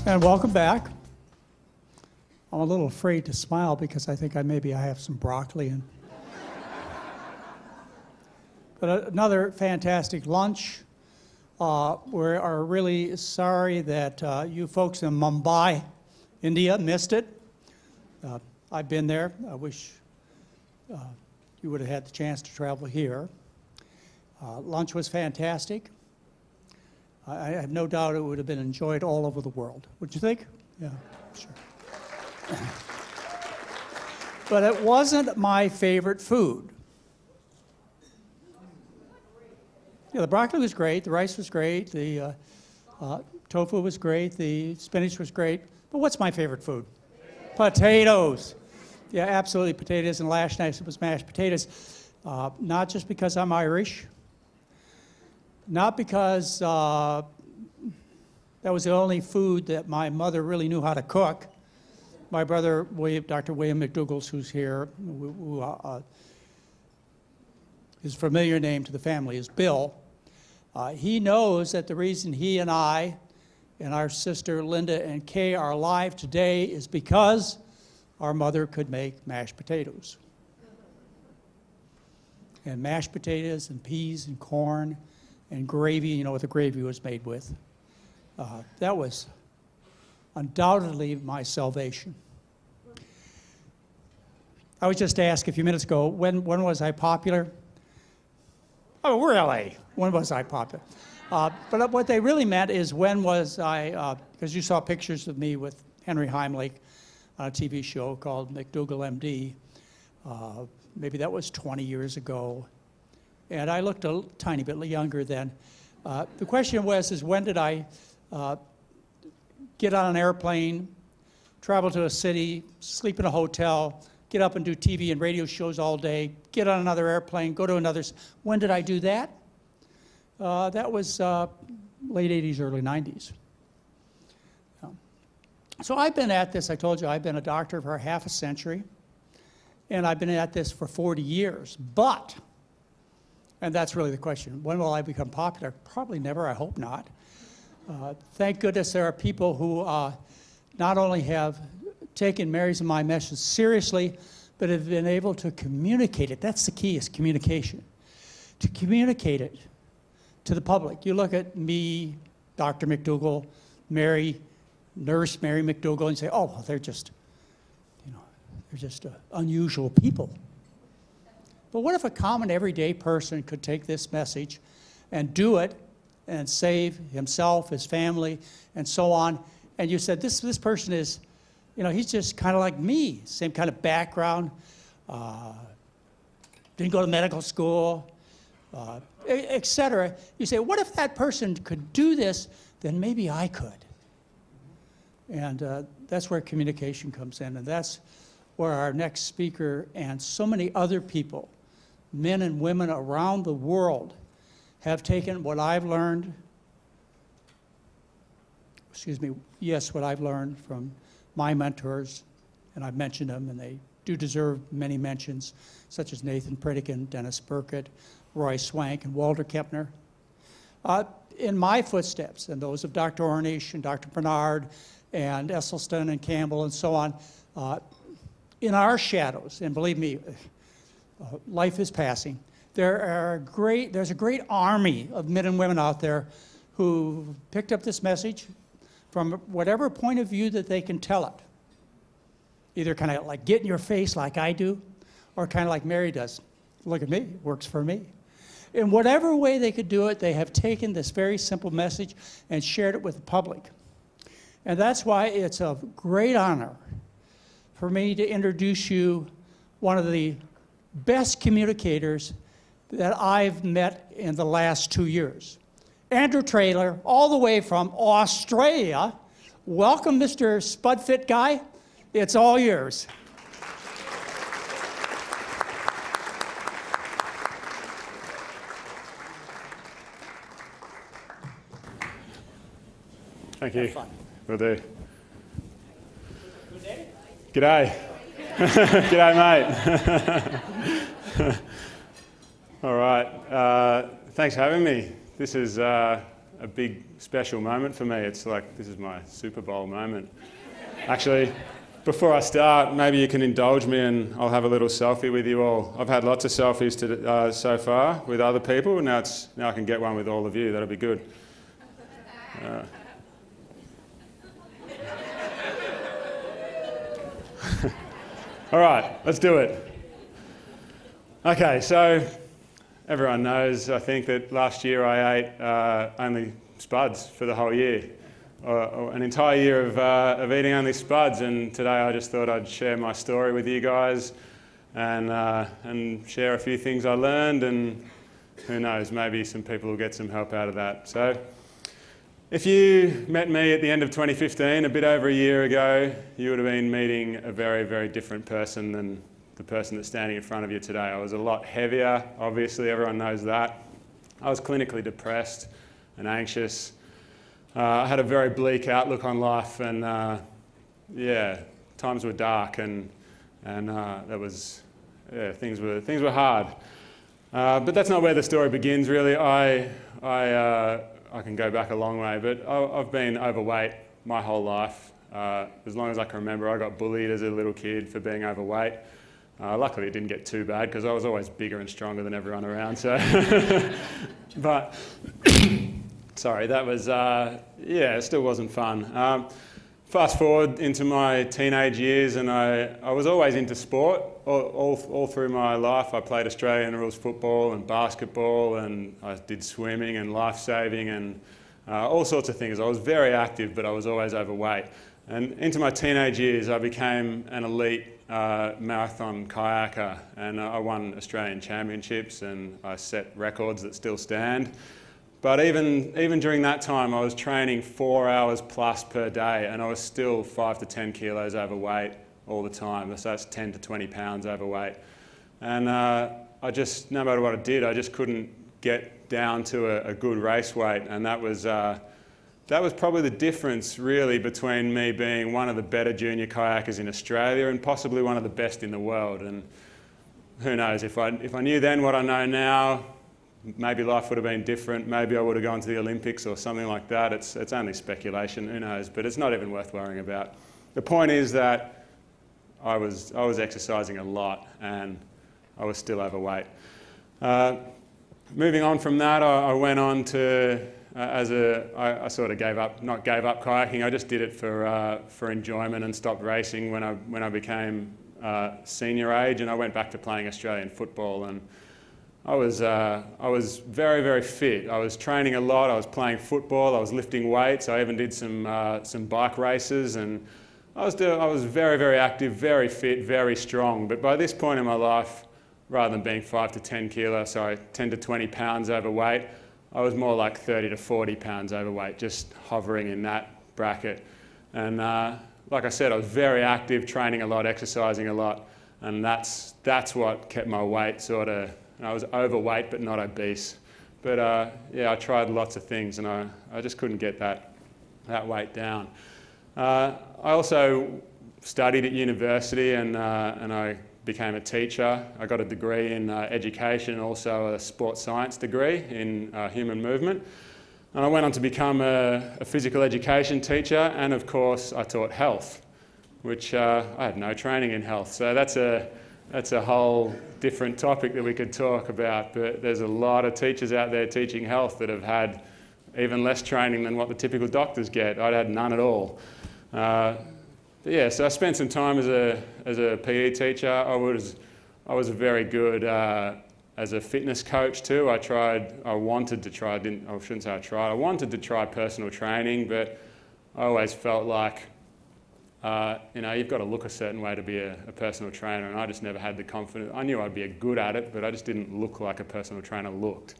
And welcome back. I'm a little afraid to smile because I think maybe I have some broccoli. But another fantastic lunch. We are really sorry that you folks in Mumbai, India, missed it. I've been there. I wish you would have had the chance to travel here. Lunch was fantastic. I have no doubt it would have been enjoyed all over the world. Would you think? Yeah, sure. But it wasn't my favorite food. Yeah, the broccoli was great, the rice was great, the tofu was great, the spinach was great. But what's my favorite food? Potatoes. Yeah, absolutely, potatoes. And last night it was mashed potatoes. Not just because I'm Irish, not because that was the only food that my mother really knew how to cook. My brother, Dr. William McDougall, who's here, his familiar name to the family is Bill. He knows that the reason he and I and our sister Linda and Kay are alive today is because our mother could make mashed potatoes. And mashed potatoes and peas and corn and gravy, you know what the gravy was made with. That was undoubtedly my salvation. I was just asked a few minutes ago, when was I popular? Oh, really? When was I popular? But what they really meant is when was I, because you saw pictures of me with Henry Heimlich on a TV show called McDougall MD. Maybe that was 20 years ago. And I looked a tiny bit younger then. The question was, when did I get on an airplane, travel to a city, sleep in a hotel, get up and do TV and radio shows all day, get on another airplane, go to another. When did I do that? That was late 80s, early 90s. So I've been at this, I told you, I've been a doctor for half a century, and I've been at this for 40 years. But, and that's really the question, when will I become popular? Probably never, I hope not. Thank goodness there are people who not only have taken Mary's and my message seriously, but have been able to communicate it. That's the key, is communication. To communicate it to the public. You look at me, Dr. McDougall, Mary, Nurse Mary McDougall, and say, oh, well, they're just, they're just unusual people. But what if a common everyday person could take this message and do it and save himself, his family, and so on? And you said, this person is, he's just kind of like me, same kind of background, didn't go to medical school, et cetera. You say, what if that person could do this, then maybe I could. And that's where communication comes in, and that's where our next speaker and so many other people, men and women around the world, have taken what I've learned, what I've learned from my mentors, and I've mentioned them, and they do deserve many mentions, such as Nathan Pritikin, Dennis Burkett, Roy Swank, and Walter Kempner. In my footsteps, and those of Dr. Ornish and Dr. Bernard, and Esselstyn and Campbell, and so on, in our shadows, and believe me, life is passing, there's a great army of men and women out there who picked up this message from whatever point of view that they can tell it. Either kind of like get in your face like I do, or kind of like Mary does. Look at me, it works for me. In whatever way they could do it, they have taken this very simple message and shared it with the public. And that's why it's a great honor for me to introduce you one of the best communicators that I've met in the last 2 years. Andrew Traylor, all the way from Australia. Welcome, Mr. Spud Fit Guy. It's all yours. Thank you. Will do. Good day. G'day. G'day, mate. All right. Thanks for having me. This is a a big special moment for me. It's like this is my Super Bowl moment. Actually, before I start, maybe you can indulge me and I'll have a little selfie with you all. I've had lots of selfies so far with other people. Now I can get one with all of you. That'll be good. All right, let's do it. Okay, so everyone knows, I think, that last year I ate only Spuds for the whole year. An entire year of eating only Spuds, and today I just thought I'd share my story with you guys and share a few things I learned, and who knows, maybe some people will get some help out of that. So if you met me at the end of 2015, a bit over a year ago, you would have been meeting a very, very different person than the person that's standing in front of you today. I was a lot heavier, obviously, everyone knows that. I was clinically depressed and anxious. I had a very bleak outlook on life, and times were dark, and things were hard. But that's not where the story begins, really. I can go back a long way, but I've been overweight my whole life. As long as I can remember, I got bullied as a little kid for being overweight. Luckily, it didn't get too bad because I was always bigger and stronger than everyone around. So, but sorry, that was it still wasn't fun. Fast forward into my teenage years, and I was always into sport. All through my life, I played Australian rules football and basketball, and I did swimming and life saving and all sorts of things. I was very active, but I was always overweight. And into my teenage years, I became an elite marathon kayaker, and I won Australian championships, and I set records that still stand. But even during that time, I was training 4 hours plus per day, and I was still 5 to 10 kilos overweight all the time. So that's 10 to 20 pounds overweight. And I just, no matter what I did, I just couldn't get down to a good race weight, and that was probably the difference, really, between me being one of the better junior kayakers in Australia and possibly one of the best in the world. And who knows, if I knew then what I know now, maybe life would have been different. Maybe I would have gone to the Olympics or something like that. It's only speculation, who knows, but it's not even worth worrying about. The point is that I was exercising a lot and I was still overweight. Moving on from that, I went on to I sort of not gave up kayaking. I just did it for enjoyment and stopped racing when I became senior age, and I went back to playing Australian football. And I was very, very fit. I was training a lot. I was playing football. I was lifting weights. I even did some bike races, and I was very, very active, very fit, very strong. But by this point in my life, rather than being 5 to 10 to 20 pounds overweight, I was more like 30 to 40 pounds overweight, just hovering in that bracket. And like I said, I was very active, training a lot, exercising a lot, and that's what kept my weight sort of. I was overweight but not obese. But I tried lots of things, and I just couldn't get that weight down. I also studied at university, and I became a teacher. I got a degree in education, also a sports science degree in human movement. And I went on to become a physical education teacher, and of course I taught health, which I had no training in health. So that's a whole different topic that we could talk about, but there's a lot of teachers out there teaching health that have had even less training than what the typical doctors get. I'd had none at all. So I spent some time as a PE teacher. I was very good as a fitness coach too. I wanted to try personal training, but I always felt like you've got to look a certain way to be a personal trainer, and I just never had the confidence. I knew I'd be good at it, but I just didn't look like a personal trainer looked.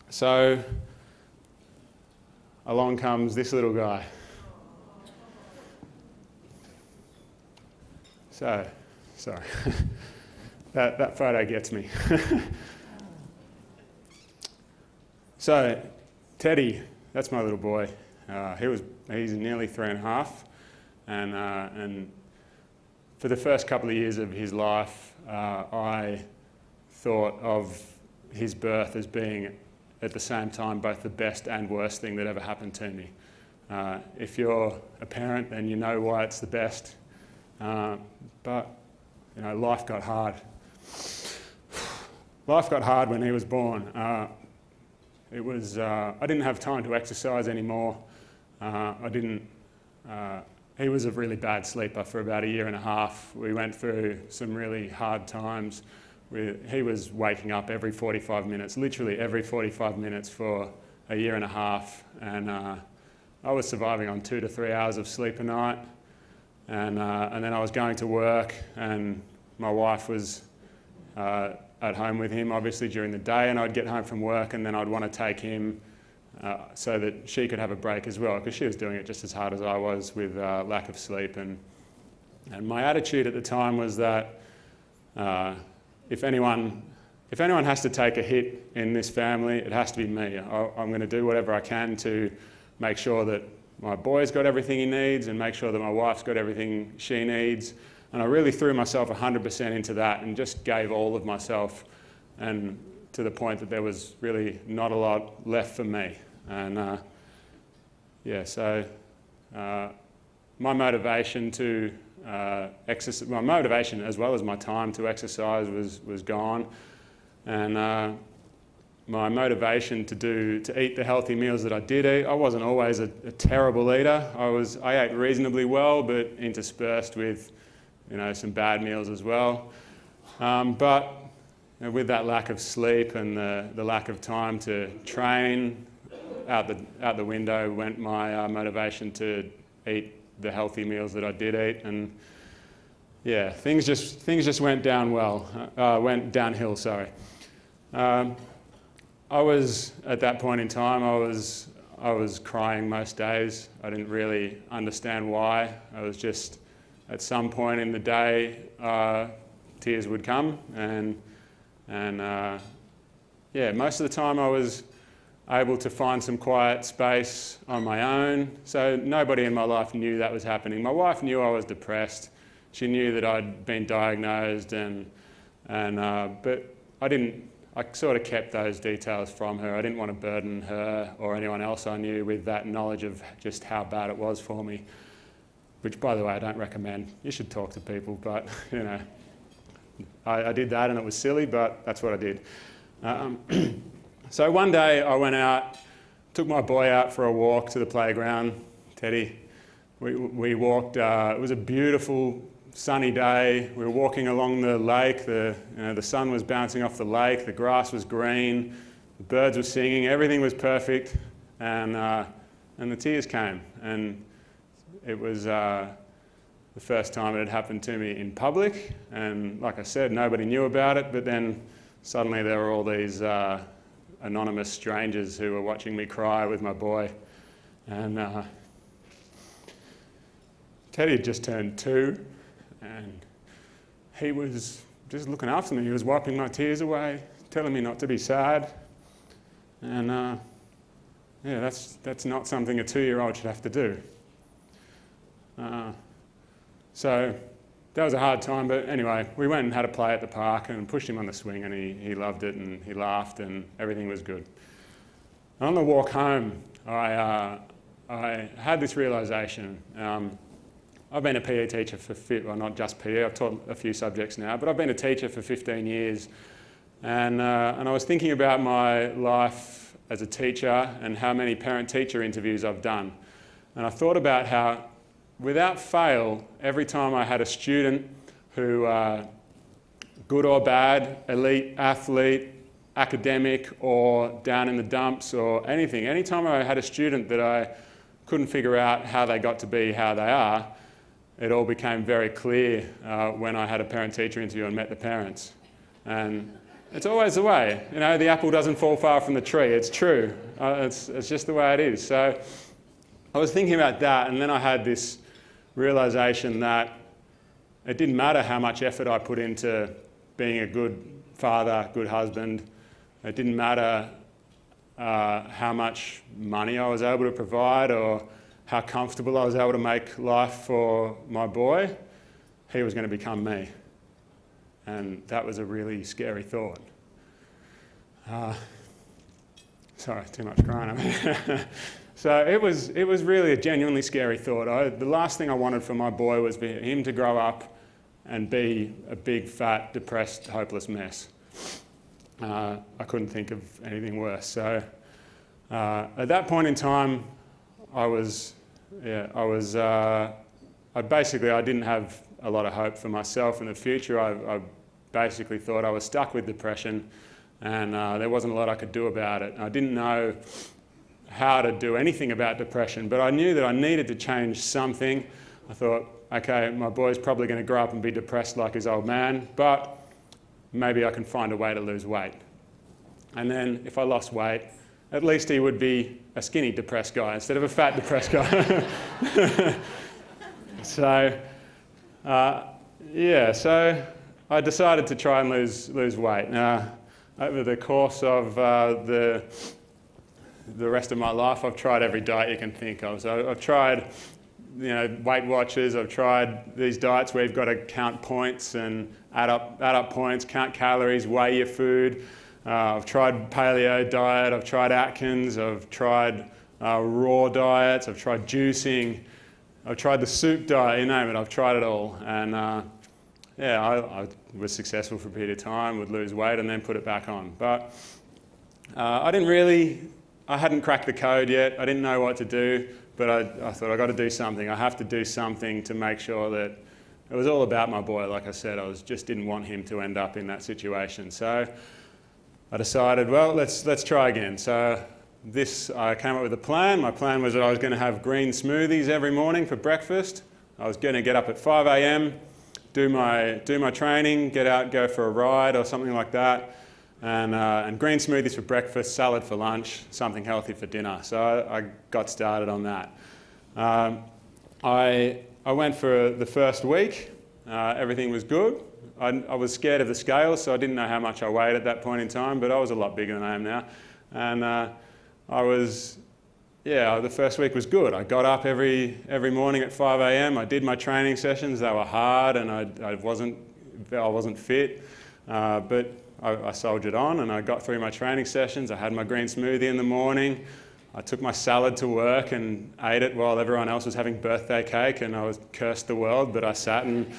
So along comes this little guy. So, sorry, that photo gets me. So, Teddy, that's my little boy. He's nearly 3.5, and for the first couple of years of his life, I thought of his birth as being at the same time both the best and worst thing that ever happened to me. If you're a parent, then you know why it's the best. But life got hard. Life got hard when he was born. I didn't have time to exercise anymore. He was a really bad sleeper for about 1.5 years. We went through some really hard times. He was waking up every 45 minutes, literally every 45 minutes for 1.5 years. And I was surviving on 2 to 3 hours of sleep a night. And then I was going to work, and my wife was at home with him, obviously, during the day, and I'd get home from work, and then I'd want to take him so that she could have a break as well, because she was doing it just as hard as I was with lack of sleep. And my attitude at the time was that if anyone has to take a hit in this family, it has to be me. I'm going to do whatever I can to make sure that my boy's got everything he needs and make sure that my wife's got everything she needs. And I really threw myself 100% into that and just gave all of myself, and to the point that there was really not a lot left for me. And so my motivation to exercise, my motivation as well as my time to exercise was gone. And my motivation to eat the healthy meals that I did eat, I wasn't always a terrible eater. I ate reasonably well, but interspersed with some bad meals as well. But with that lack of sleep and the lack of time to train, out the window went my motivation to eat the healthy meals that I did eat. And yeah, things just went downhill. Sorry. I was, at that point in time, I was crying most days. I didn't really understand why. I was just, at some point in the day, tears would come, and most of the time I was able to find some quiet space on my own. So nobody in my life knew that was happening. My wife knew I was depressed. She knew that I'd been diagnosed, but I sort of kept those details from her. I didn't want to burden her or anyone else I knew with that knowledge of just how bad it was for me, which, by the way, I don't recommend. You should talk to people, but, I did that and it was silly, but that's what I did. So one day I went out, took my boy out for a walk to the playground, Teddy. We walked, it was a beautiful sunny day. We were walking along the lake. The sun was bouncing off the lake. The grass was green. The birds were singing. Everything was perfect. And the tears came. And it was the first time it had happened to me in public. And like I said, nobody knew about it. But then suddenly there were all these anonymous strangers who were watching me cry with my boy. And Teddy had just turned 2. And he was just looking after me. He was wiping my tears away, telling me not to be sad. And that's not something a 2-year-old should have to do. So that was a hard time, but anyway, we went and had a play at the park and pushed him on the swing, and he loved it, and he laughed, and everything was good. On the walk home, I had this realisation. I've been a PE teacher well, not just PE, I've taught a few subjects now, but I've been a teacher for 15 years. And I was thinking about my life as a teacher and how many parent-teacher interviews I've done. And I thought about how, without fail, every time I had a student who, good or bad, elite athlete, academic, or down in the dumps or anything, any time I had a student that I couldn't figure out how they got to be how they are, it all became very clear when I had a parent-teacher interview and met the parents. And it's always the way. The apple doesn't fall far from the tree. It's true. It's just the way it is. So I was thinking about that, and then I had this realisation that it didn't matter how much effort I put into being a good father, good husband. It didn't matter how much money I was able to provide or how comfortable I was able to make life for my boy. He was going to become me. And that was a really scary thought. Sorry, too much crying. So it was really a genuinely scary thought. The last thing I wanted for my boy was for him to grow up and be a big, fat, depressed, hopeless mess. I couldn't think of anything worse. So at that point in time, I didn't have a lot of hope for myself in the future. I basically thought I was stuck with depression, and there wasn't a lot I could do about it. I didn't know how to do anything about depression, but I knew that I needed to change something. I thought, okay, my boy's probably going to grow up and be depressed like his old man, but maybe I can find a way to lose weight. And then if I lost weight, at least he would be a skinny depressed guy instead of a fat depressed guy. So I decided to try and lose weight. Now, over the course of the rest of my life, I've tried every diet you can think of. So I've tried, Weight Watchers. I've tried these diets where you've got to count points and add up points, count calories, weigh your food. I've tried paleo diet. I've tried Atkins. I've tried raw diets. I've tried juicing. I've tried the soup diet. You name it. I've tried it all. And I was successful for a period of time, would lose weight and then put it back on. But I hadn't cracked the code yet. I didn't know what to do, but I thought, I've got to do something. I have to do something to make sure that it was all about my boy. Like I said, just didn't want him to end up in that situation. So I decided, well, let's try again. So I came up with a plan. My plan was that I was going to have green smoothies every morning for breakfast. I was going to get up at 5 a.m, do my training, get out, go for a ride or something like that. And green smoothies for breakfast, salad for lunch, something healthy for dinner. So I got started on that. I went for the first week. Everything was good. I was scared of the scale, so I didn't know how much I weighed at that point in time, but I was a lot bigger than I am now. And the first week was good. I got up every morning at 5 a.m. I did my training sessions. They were hard, and I wasn't fit, but I soldiered on and I got through my training sessions. I had my green smoothie in the morning. I took my salad to work and ate it while everyone else was having birthday cake, and I cursed the world, but I sat and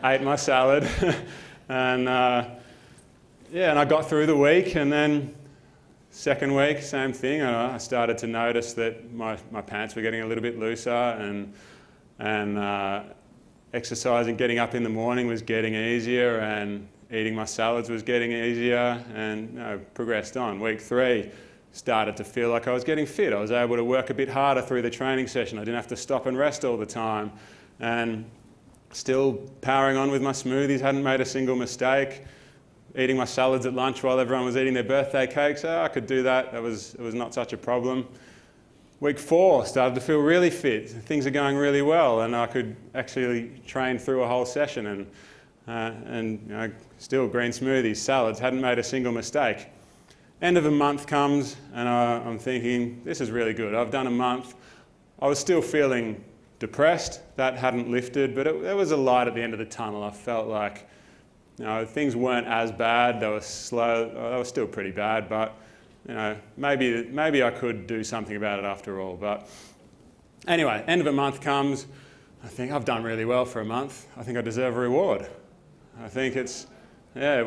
ate my salad. And I got through the week, and then second week, same thing. I started to notice that my pants were getting a little bit looser, and exercising, getting up in the morning was getting easier, and eating my salads was getting easier, and progressed on. Week 3, started to feel like I was getting fit. I was able to work a bit harder through the training session. I didn't have to stop and rest all the time. And still powering on with my smoothies, hadn't made a single mistake. Eating my salads at lunch while everyone was eating their birthday cakes, I could do that. It was not such a problem. Week 4, started to feel really fit. Things are going really well, and I could actually train through a whole session, and still green smoothies, salads, hadn't made a single mistake. End of a month comes, and I'm thinking, this is really good. I've done a month. I was still feeling depressed. That hadn't lifted, but there was a light at the end of the tunnel. I felt like things weren't as bad. They were slow. They were still pretty bad, but maybe I could do something about it after all. But anyway, end of a month comes. I think I've done really well for a month. I think I deserve a reward. I think it's, a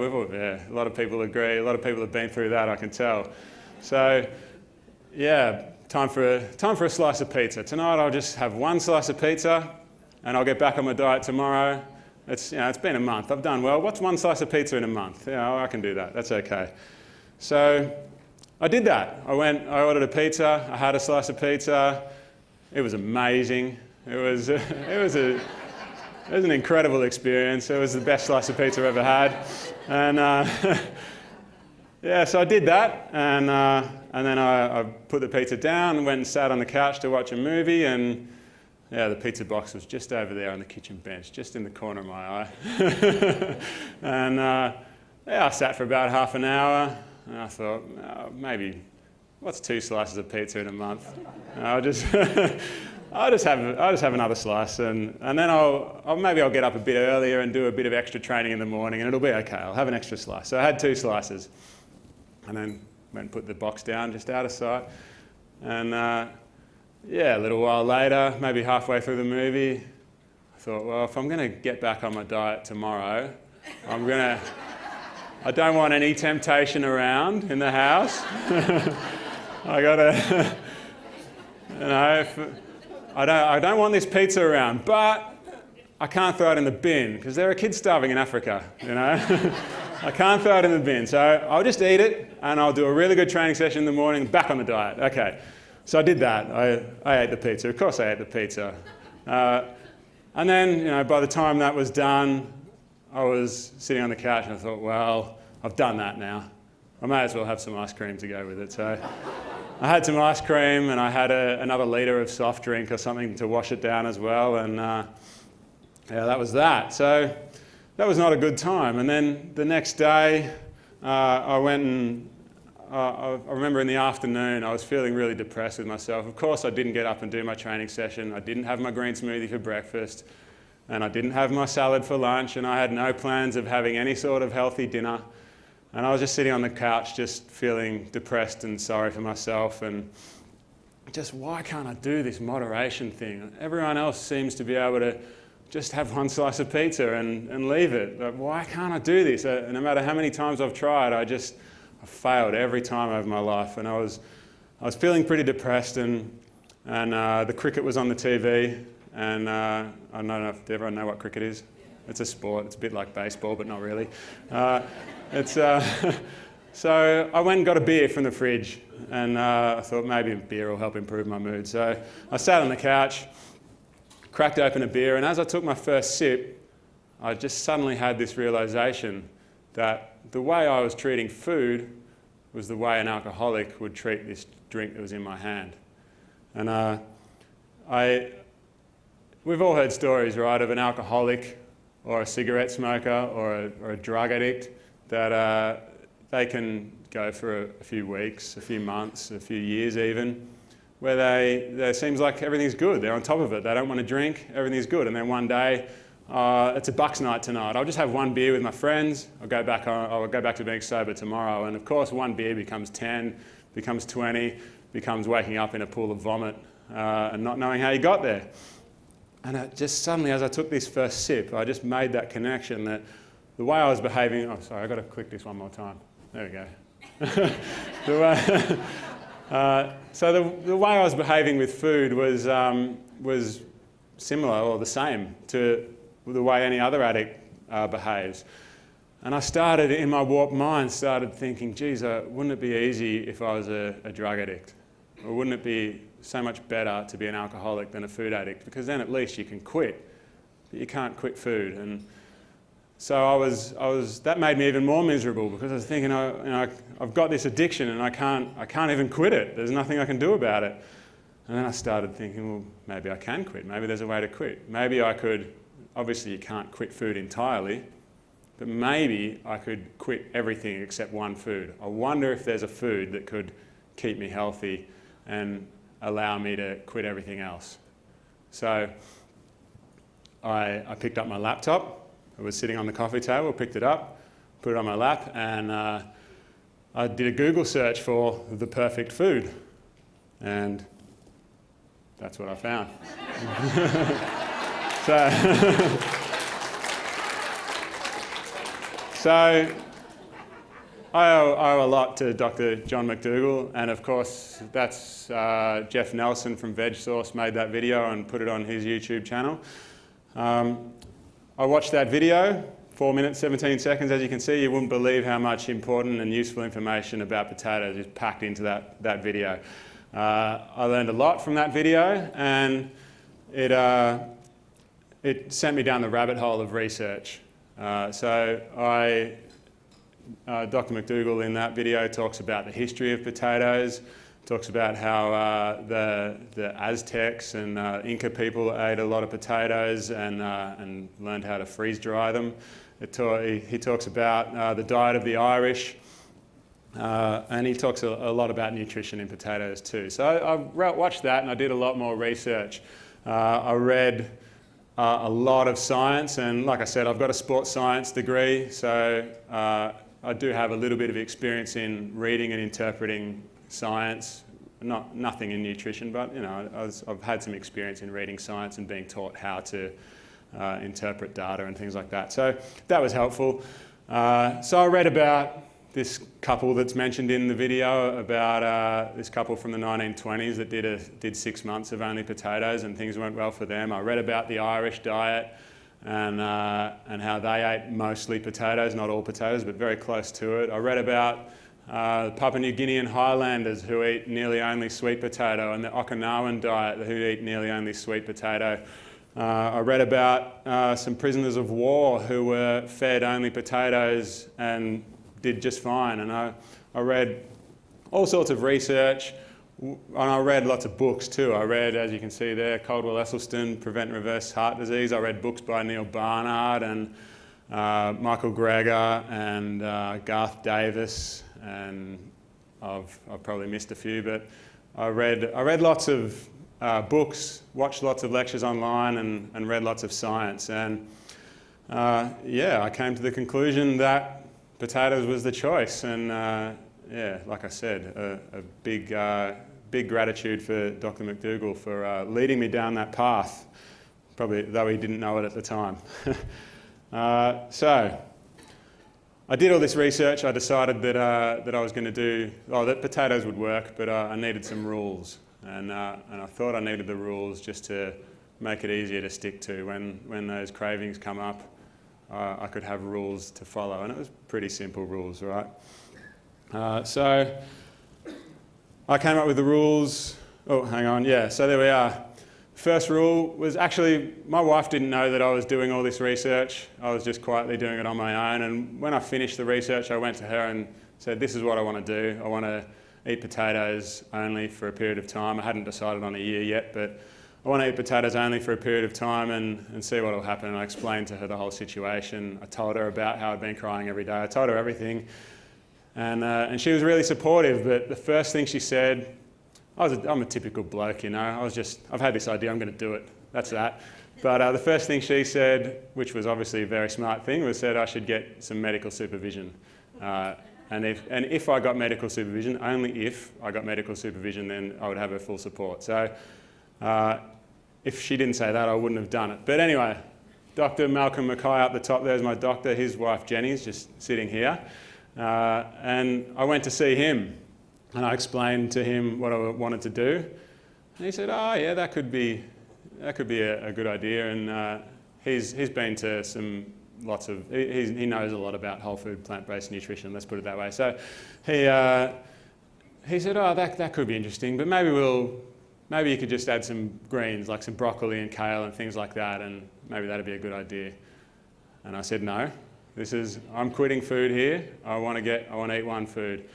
lot of people agree. A lot of people have been through that, I can tell. So, time for a slice of pizza. Tonight I'll just have one slice of pizza, and I'll get back on my diet tomorrow. It's been a month. I've done well. What's one slice of pizza in a month? I can do that. That's okay. So I did that. I ordered a pizza. I had a slice of pizza. It was amazing. It was an incredible experience. It was the best slice of pizza I've ever had. And so I did that, and then I put the pizza down and went and sat on the couch to watch a movie, and the pizza box was just over there on the kitchen bench, just in the corner of my eye. And I sat for about half an hour, and I thought, maybe, what's 2 slices of pizza in a month? I'll just have another slice, and then I'll get up a bit earlier and do a bit of extra training in the morning, and it'll be okay. I'll have an extra slice. So I had 2 slices, and then went and put the box down just out of sight. And yeah, a little while later, maybe halfway through the movie, I thought, well, if I'm going to get back on my diet tomorrow, I don't want any temptation around in the house. I gotta, I don't want this pizza around, but I can't throw it in the bin because there are kids starving in Africa, I can't throw it in the bin, so I'll just eat it and I'll do a really good training session in the morning, back on the diet. Okay, so I did that. I ate the pizza. Of course I ate the pizza. And then, by the time that was done, I was sitting on the couch and I thought, well, I've done that now. I may as well have some ice cream to go with it. So I had some ice cream and I had another litre of soft drink or something to wash it down as well. And yeah, that was that. So that was not a good time. And then the next day, I went and I remember in the afternoon, I was feeling really depressed with myself. Of course, I didn't get up and do my training session. I didn't have my green smoothie for breakfast. And I didn't have my salad for lunch. And I had no plans of having any sort of healthy dinner. And I was just sitting on the couch, just feeling depressed and sorry for myself. And just, why can't I do this moderation thing? Everyone else seems to be able to just have one slice of pizza and leave it. But why can't I do this? No matter how many times I've tried, I failed every time over my life. And I was feeling pretty depressed, and the cricket was on the TV. And I don't know if everyone know what cricket is. It's a sport. It's a bit like baseball, but not really. So I went and got a beer from the fridge, and I thought maybe a beer will help improve my mood. So I sat on the couch, cracked open a beer, and as I took my first sip, I just suddenly had this realization that the way I was treating food was the way an alcoholic would treat this drink that was in my hand. And we've all heard stories, right, of an alcoholic or a cigarette smoker or a drug addict that they can go for a few weeks, a few months, a few years even, where it seems like everything's good. They're on top of it. They don't want to drink. Everything's good. And then one day, it's a bucks night tonight. I'll just have one beer with my friends. I'll go back to being sober tomorrow. And of course, one beer becomes 10, becomes 20, becomes waking up in a pool of vomit and not knowing how you got there. And it just suddenly, as I took this first sip, I just made that connection that the way I was behaving... Oh, sorry, I've got to click this one more time. There we go. So the way I was behaving with food was similar or the same to the way any other addict behaves. And I started, in my warped mind, thinking, geez, wouldn't it be easy if I was a drug addict? Or wouldn't it be so much better to be an alcoholic than a food addict? Because then at least you can quit, but you can't quit food. And so that made me even more miserable, because I was thinking, I've got this addiction and I can't even quit it. There's nothing I can do about it. And then I started thinking, well, maybe I can quit. Maybe there's a way to quit. Maybe I could, obviously you can't quit food entirely, but maybe I could quit everything except one food. I wonder if there's a food that could keep me healthy and allow me to quit everything else. So I picked up my laptop. It was sitting on the coffee table, picked it up, put it on my lap, and I did a Google search for the perfect food. And that's what I found. So I owe a lot to Dr John McDougall, and of course that's Jeff Nelson from VegSauce made that video and put it on his YouTube channel. I watched that video, 4 minutes, 17 seconds. As you can see, you wouldn't believe how much important and useful information about potatoes is packed into that video. I learned a lot from that video, and it sent me down the rabbit hole of research. Dr McDougall in that video talks about the history of potatoes, talks about how the Aztecs and Inca people ate a lot of potatoes and learned how to freeze dry them. He talks about the diet of the Irish, and he talks a lot about nutrition in potatoes too. So I watched that and I did a lot more research. I read a lot of science, and like I said, I've got a sports science degree, so I do have a little bit of experience in reading and interpreting science. Nothing in nutrition, but you know, I've had some experience in reading science and being taught how to interpret data and things like that. So that was helpful. So I read about this couple that's mentioned in the video, about this couple from the 1920s that did 6 months of only potatoes and things went well for them. I read about the Irish diet and how they ate mostly potatoes, not all potatoes, but very close to it. I read about the Papua New Guinean Highlanders who eat nearly only sweet potato, and the Okinawan diet who eat nearly only sweet potato. I read about some prisoners of war who were fed only potatoes and did just fine. And I read all sorts of research, and I read lots of books too. I read, as you can see there, Caldwell Esselstyn, Prevent and Reverse Heart Disease. I read books by Neil Barnard and Michael Greger and Garth Davis, and I've probably missed a few, but I read lots of books, watched lots of lectures online, and read lots of science. And yeah, I came to the conclusion that potatoes was the choice. And yeah, like I said, a big gratitude for Dr. McDougall for leading me down that path, probably though he didn't know it at the time. So I did all this research. I decided that I was going to do, that potatoes would work, but I needed some rules. And I thought I needed the rules just to make it easier to stick to. When those cravings come up, I could have rules to follow. And it was pretty simple rules, right? So I came up with the rules. Oh, hang on. Yeah, so there we are. First rule was actually, my wife didn't know that I was doing all this research. I was just quietly doing it on my own. And when I finished the research, I went to her and said, this is what I want to do. I want to eat potatoes only for a period of time. I hadn't decided on a year yet, but I want to eat potatoes only for a period of time and see what will happen. And I explained to her the whole situation. I told her about how I'd been crying every day. I told her everything. And she was really supportive. But the first thing she said, I'm a typical bloke, you know. I've had this idea, I'm going to do it. That's that. But the first thing she said, which was obviously a very smart thing, was said I should get some medical supervision. And if I got medical supervision, only if I got medical supervision, then I would have her full support. So if she didn't say that, I wouldn't have done it. But anyway, Dr. Malcolm Mackay up the top, there's my doctor. His wife Jenny's just sitting here. And I went to see him. And I explained to him what I wanted to do. And he said, oh yeah, that could be a good idea. And he's been to he knows a lot about whole food, plant-based nutrition, let's put it that way. So he said, oh, that could be interesting, but maybe you could just add some greens, like some broccoli and kale and things like that, and maybe that'd be a good idea. And I said, no, I'm quitting food here. I want to eat one food.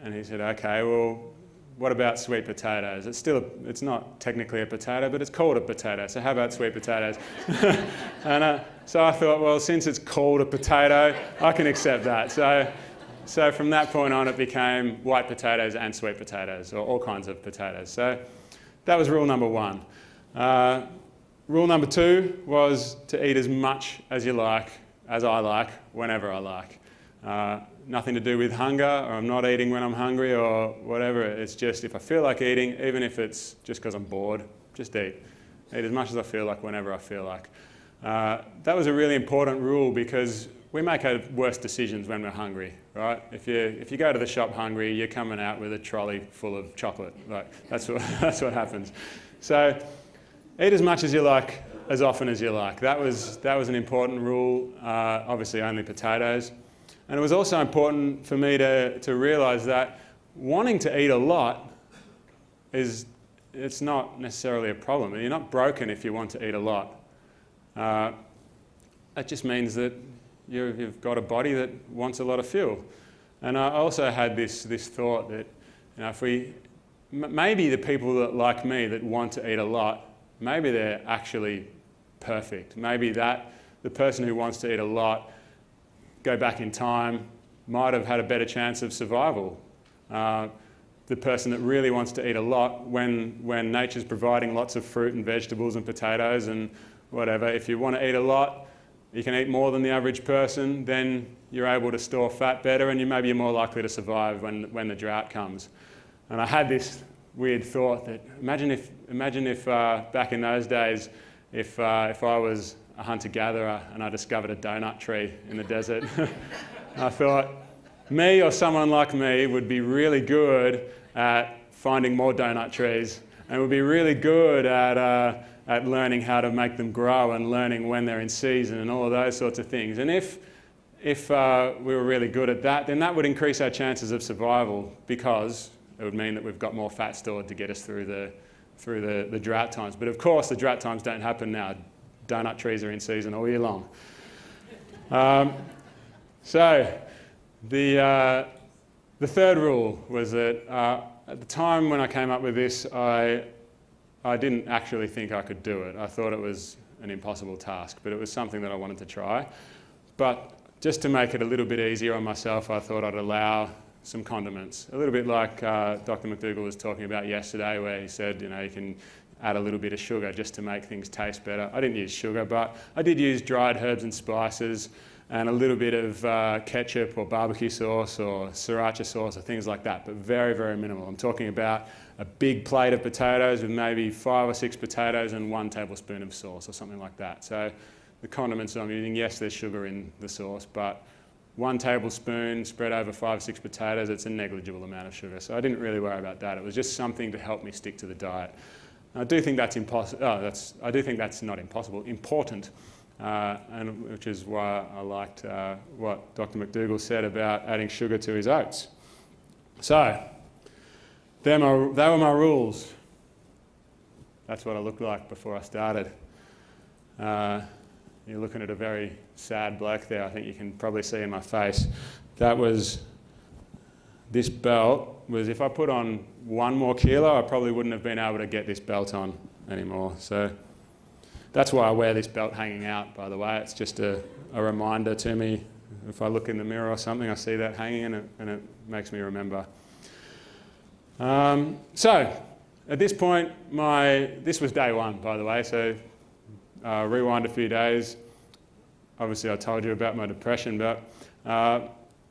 And he said, okay, well, what about sweet potatoes? It's not technically a potato, but it's called a potato. So how about sweet potatoes? And so I thought, well, since it's called a potato, I can accept that. So from that point on, it became white potatoes and sweet potatoes, or all kinds of potatoes. So that was rule number one. Rule number two was to eat as much as you like, as I like, whenever I like. Nothing to do with hunger, or I'm not eating when I'm hungry, or whatever. It's just if I feel like eating, even if it's just because I'm bored, just eat. Eat as much as I feel like, whenever I feel like. That was a really important rule because we make our worst decisions when we're hungry, right? If you go to the shop hungry, you're coming out with a trolley full of chocolate. Like that's what happens. So eat as much as you like, as often as you like. That was an important rule. Obviously, only potatoes. And it was also important for me to realise that wanting to eat a lot it's not necessarily a problem. You're not broken if you want to eat a lot. That just means that you've got a body that wants a lot of fuel. And I also had this thought that, maybe the people that like me that want to eat a lot, maybe they're actually perfect. Maybe the person who wants to eat a lot, go back in time, might have had a better chance of survival. The person that really wants to eat a lot, when nature's providing lots of fruit and vegetables and potatoes and whatever, if you want to eat a lot, you can eat more than the average person, then you're able to store fat better and maybe you're more likely to survive when the drought comes. And I had this weird thought that imagine if back in those days, if I was a hunter-gatherer and I discovered a donut tree in the desert. I thought, me or someone like me would be really good at finding more donut trees and would be really good at learning how to make them grow and learning when they're in season and all of those sorts of things. And if we were really good at that, then that would increase our chances of survival because it would mean that we've got more fat stored to get us through the drought times. But of course, the drought times don't happen now. Donut trees are in season all year long. So the third rule was that at the time when I came up with this, I didn't actually think I could do it. I thought it was an impossible task, but it was something that I wanted to try. But just to make it a little bit easier on myself, I thought I'd allow some condiments. A little bit like Dr McDougall was talking about yesterday, where he said, you can add a little bit of sugar just to make things taste better. I didn't use sugar, but I did use dried herbs and spices and a little bit of ketchup or barbecue sauce or sriracha sauce or things like that, but very, very minimal. I'm talking about a big plate of potatoes with maybe 5 or 6 potatoes and 1 tablespoon of sauce or something like that. So the condiments I'm using, yes, there's sugar in the sauce, but 1 tablespoon spread over 5 or 6 potatoes, it's a negligible amount of sugar. So I didn't really worry about that. It was just something to help me stick to the diet. I do think that's I do think that's not impossible, important, and which is why I liked what Dr. McDougall said about adding sugar to his oats. So, they were my rules. That's what I looked like before I started. You're looking at a very sad bloke there. I think you can probably see in my face. This belt was, if I put on 1 more kilo, I probably wouldn't have been able to get this belt on anymore. So that's why I wear this belt hanging out, by the way. It's just a reminder to me. If I look in the mirror or something, I see that hanging and it makes me remember. So at this point, this was day 1, by the way. So rewind a few days. Obviously, I told you about my depression, but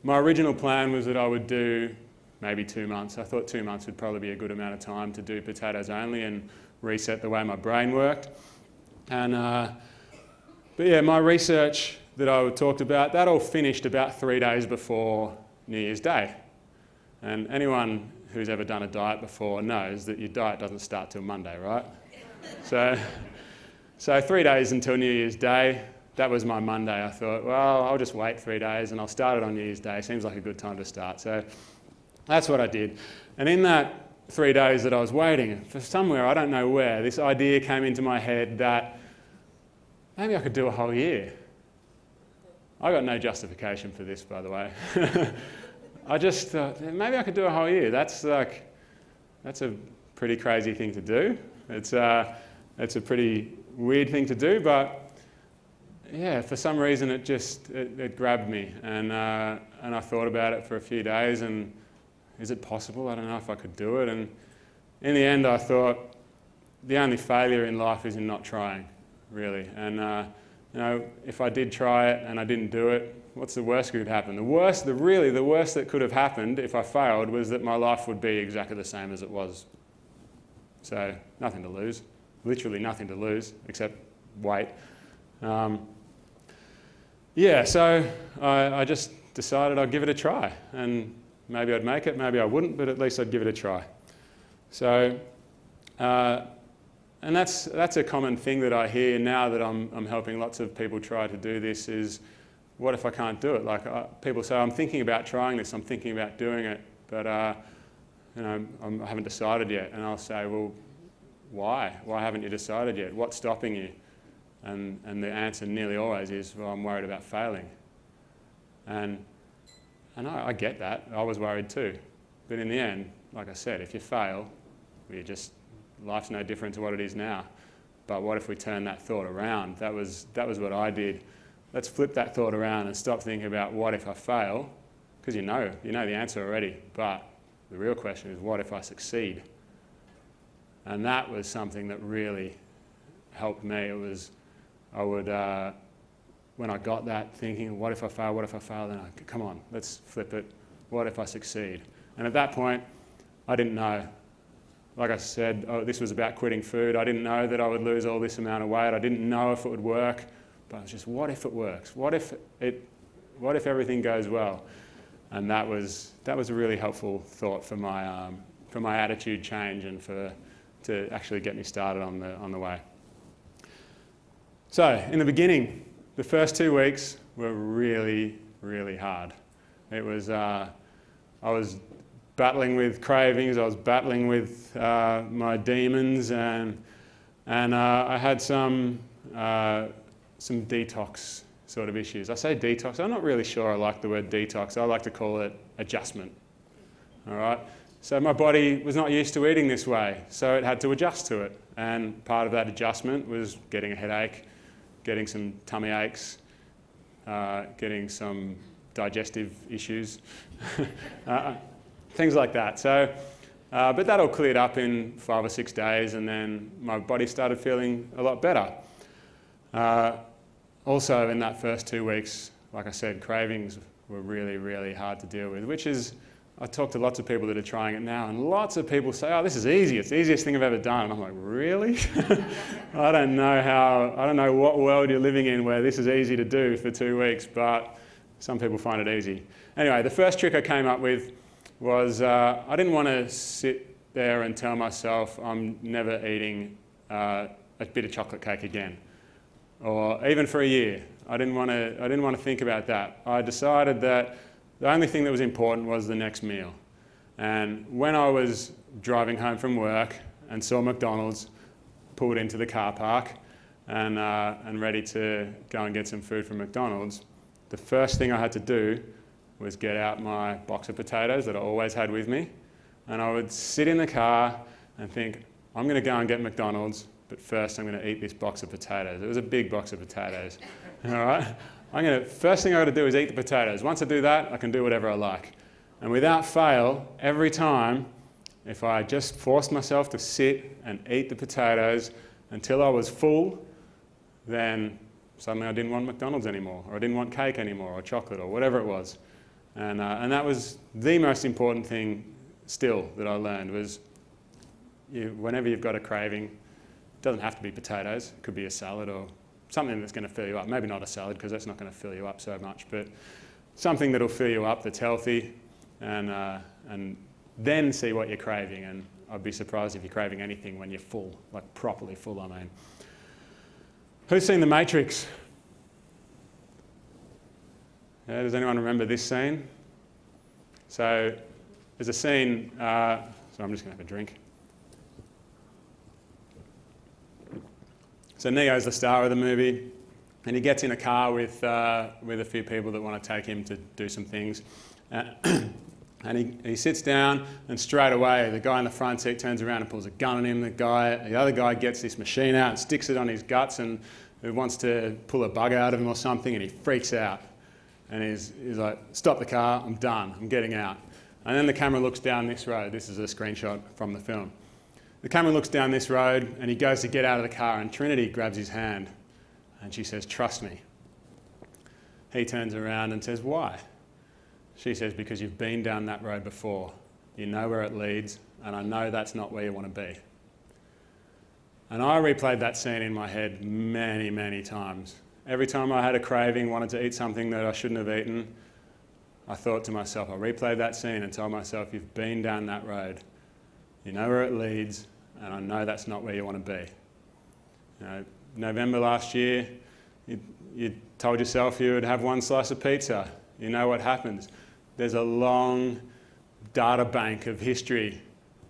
my original plan was that I would do maybe 2 months. I thought 2 months would probably be a good amount of time to do potatoes only and reset the way my brain worked. And but yeah, my research that I talked about, that all finished about 3 days before New Year's Day. And anyone who's ever done a diet before knows that your diet doesn't start till Monday, right? So 3 days until New Year's Day. That was my Monday. I thought, well, I'll just wait 3 days and I'll start it on New Year's Day. Seems like a good time to start. So that's what I did. And in that 3 days that I was waiting, for somewhere, I don't know where, this idea came into my head that maybe I could do a whole year. I got no justification for this, by the way. I just thought, maybe I could do a whole year. That's a pretty crazy thing to do. It's a pretty weird thing to do, but yeah, for some reason it grabbed me, and I thought about it for a few days, and is it possible? I don't know if I could do it. And in the end, I thought the only failure in life is in not trying, really. And if I did try it and I didn't do it, what's the worst that could happen? The worst that could have happened if I failed was that my life would be exactly the same as it was. So nothing to lose, literally nothing to lose except weight. So I just decided I'd give it a try, and maybe I'd make it, maybe I wouldn't, but at least I'd give it a try. So, and that's a common thing that I hear now that I'm helping lots of people try to do this is, what if I can't do it? Like people say, I'm thinking about trying this, I'm thinking about doing it, but I haven't decided yet. And I'll say, well, why? Why haven't you decided yet? What's stopping you? And the answer nearly always is, well, I'm worried about failing. And I get that. I was worried too. But in the end, like I said, if you fail, life's no different to what it is now. But what if we turn that thought around? That was what I did. Let's flip that thought around and stop thinking about what if I fail, because you know the answer already. But the real question is, what if I succeed? And that was something that really helped me. It was, I would when I got that thinking, what if I fail, what if I fail, then come on, let's flip it. What if I succeed? And at that point, I didn't know. Like I said, this was about quitting food. I didn't know that I would lose all this amount of weight. I didn't know if it would work, but it was just, what if it works? What if everything goes well? And that was a really helpful thought for my attitude change and to actually get me started on the way. So in the beginning, the first 2 weeks were really, really hard. It was I was battling with cravings. I was battling with my demons, and I had some detox sort of issues. I say detox. I'm not really sure I like the word detox. I like to call it adjustment. All right. So my body was not used to eating this way, so it had to adjust to it. And part of that adjustment was getting a headache, getting some tummy aches, getting some digestive issues, things like that. So, but that all cleared up in 5 or 6 days, and then my body started feeling a lot better. Also, in that first 2 weeks, like I said, cravings were really, really hard to deal with, which is, I talk to lots of people that are trying it now, and lots of people say, oh, this is easy. It's the easiest thing I've ever done. And I'm like, really? I don't know what world you're living in where this is easy to do for 2 weeks, but some people find it easy. Anyway, the first trick I came up with was I didn't want to sit there and tell myself I'm never eating a bit of chocolate cake again, or even for a year. I didn't want to think about that. I decided that the only thing that was important was the next meal. And when I was driving home from work and saw McDonald's, pulled into the car park and ready to go and get some food from McDonald's, the first thing I had to do was get out my box of potatoes that I always had with me, and I would sit in the car and think, I'm going to go and get McDonald's, but first I'm going to eat this box of potatoes. It was a big box of potatoes. All right? First thing I got to do is eat the potatoes. Once I do that, I can do whatever I like. And without fail, every time, if I just forced myself to sit and eat the potatoes until I was full, then suddenly I didn't want McDonald's anymore, or I didn't want cake anymore, or chocolate, or whatever it was. And that was the most important thing still that I learned was whenever you've got a craving, it doesn't have to be potatoes. It could be a salad or something that's going to fill you up. Maybe not a salad, because that's not going to fill you up so much, but something that'll fill you up that's healthy, and then see what you're craving. And I'd be surprised if you're craving anything when you're full, like properly full, I mean. Who's seen The Matrix? Yeah, does anyone remember this scene? So there's a scene, so I'm just going to have a drink. So Neo's the star of the movie, and he gets in a car with a few people that want to take him to do some things. And he sits down, and straight away the guy in the front seat turns around and pulls a gun on him. The other guy gets this machine out and sticks it on his guts and wants to pull a bug out of him or something, and he freaks out. And he's like, stop the car, I'm done, I'm getting out. And then the camera looks down this road. This is a screenshot from the film. The camera looks down this road, and he goes to get out of the car, and Trinity grabs his hand, and she says, trust me. He turns around and says, why? She says, because you've been down that road before. You know where it leads, and I know that's not where you want to be. And I replayed that scene in my head many, many times. Every time I had a craving, wanted to eat something that I shouldn't have eaten, I thought to myself, I replayed that scene and told myself, you've been down that road. You know where it leads, and I know that's not where you want to be. You know, November last year, you told yourself you would have one slice of pizza. You know what happens. There's a long data bank of history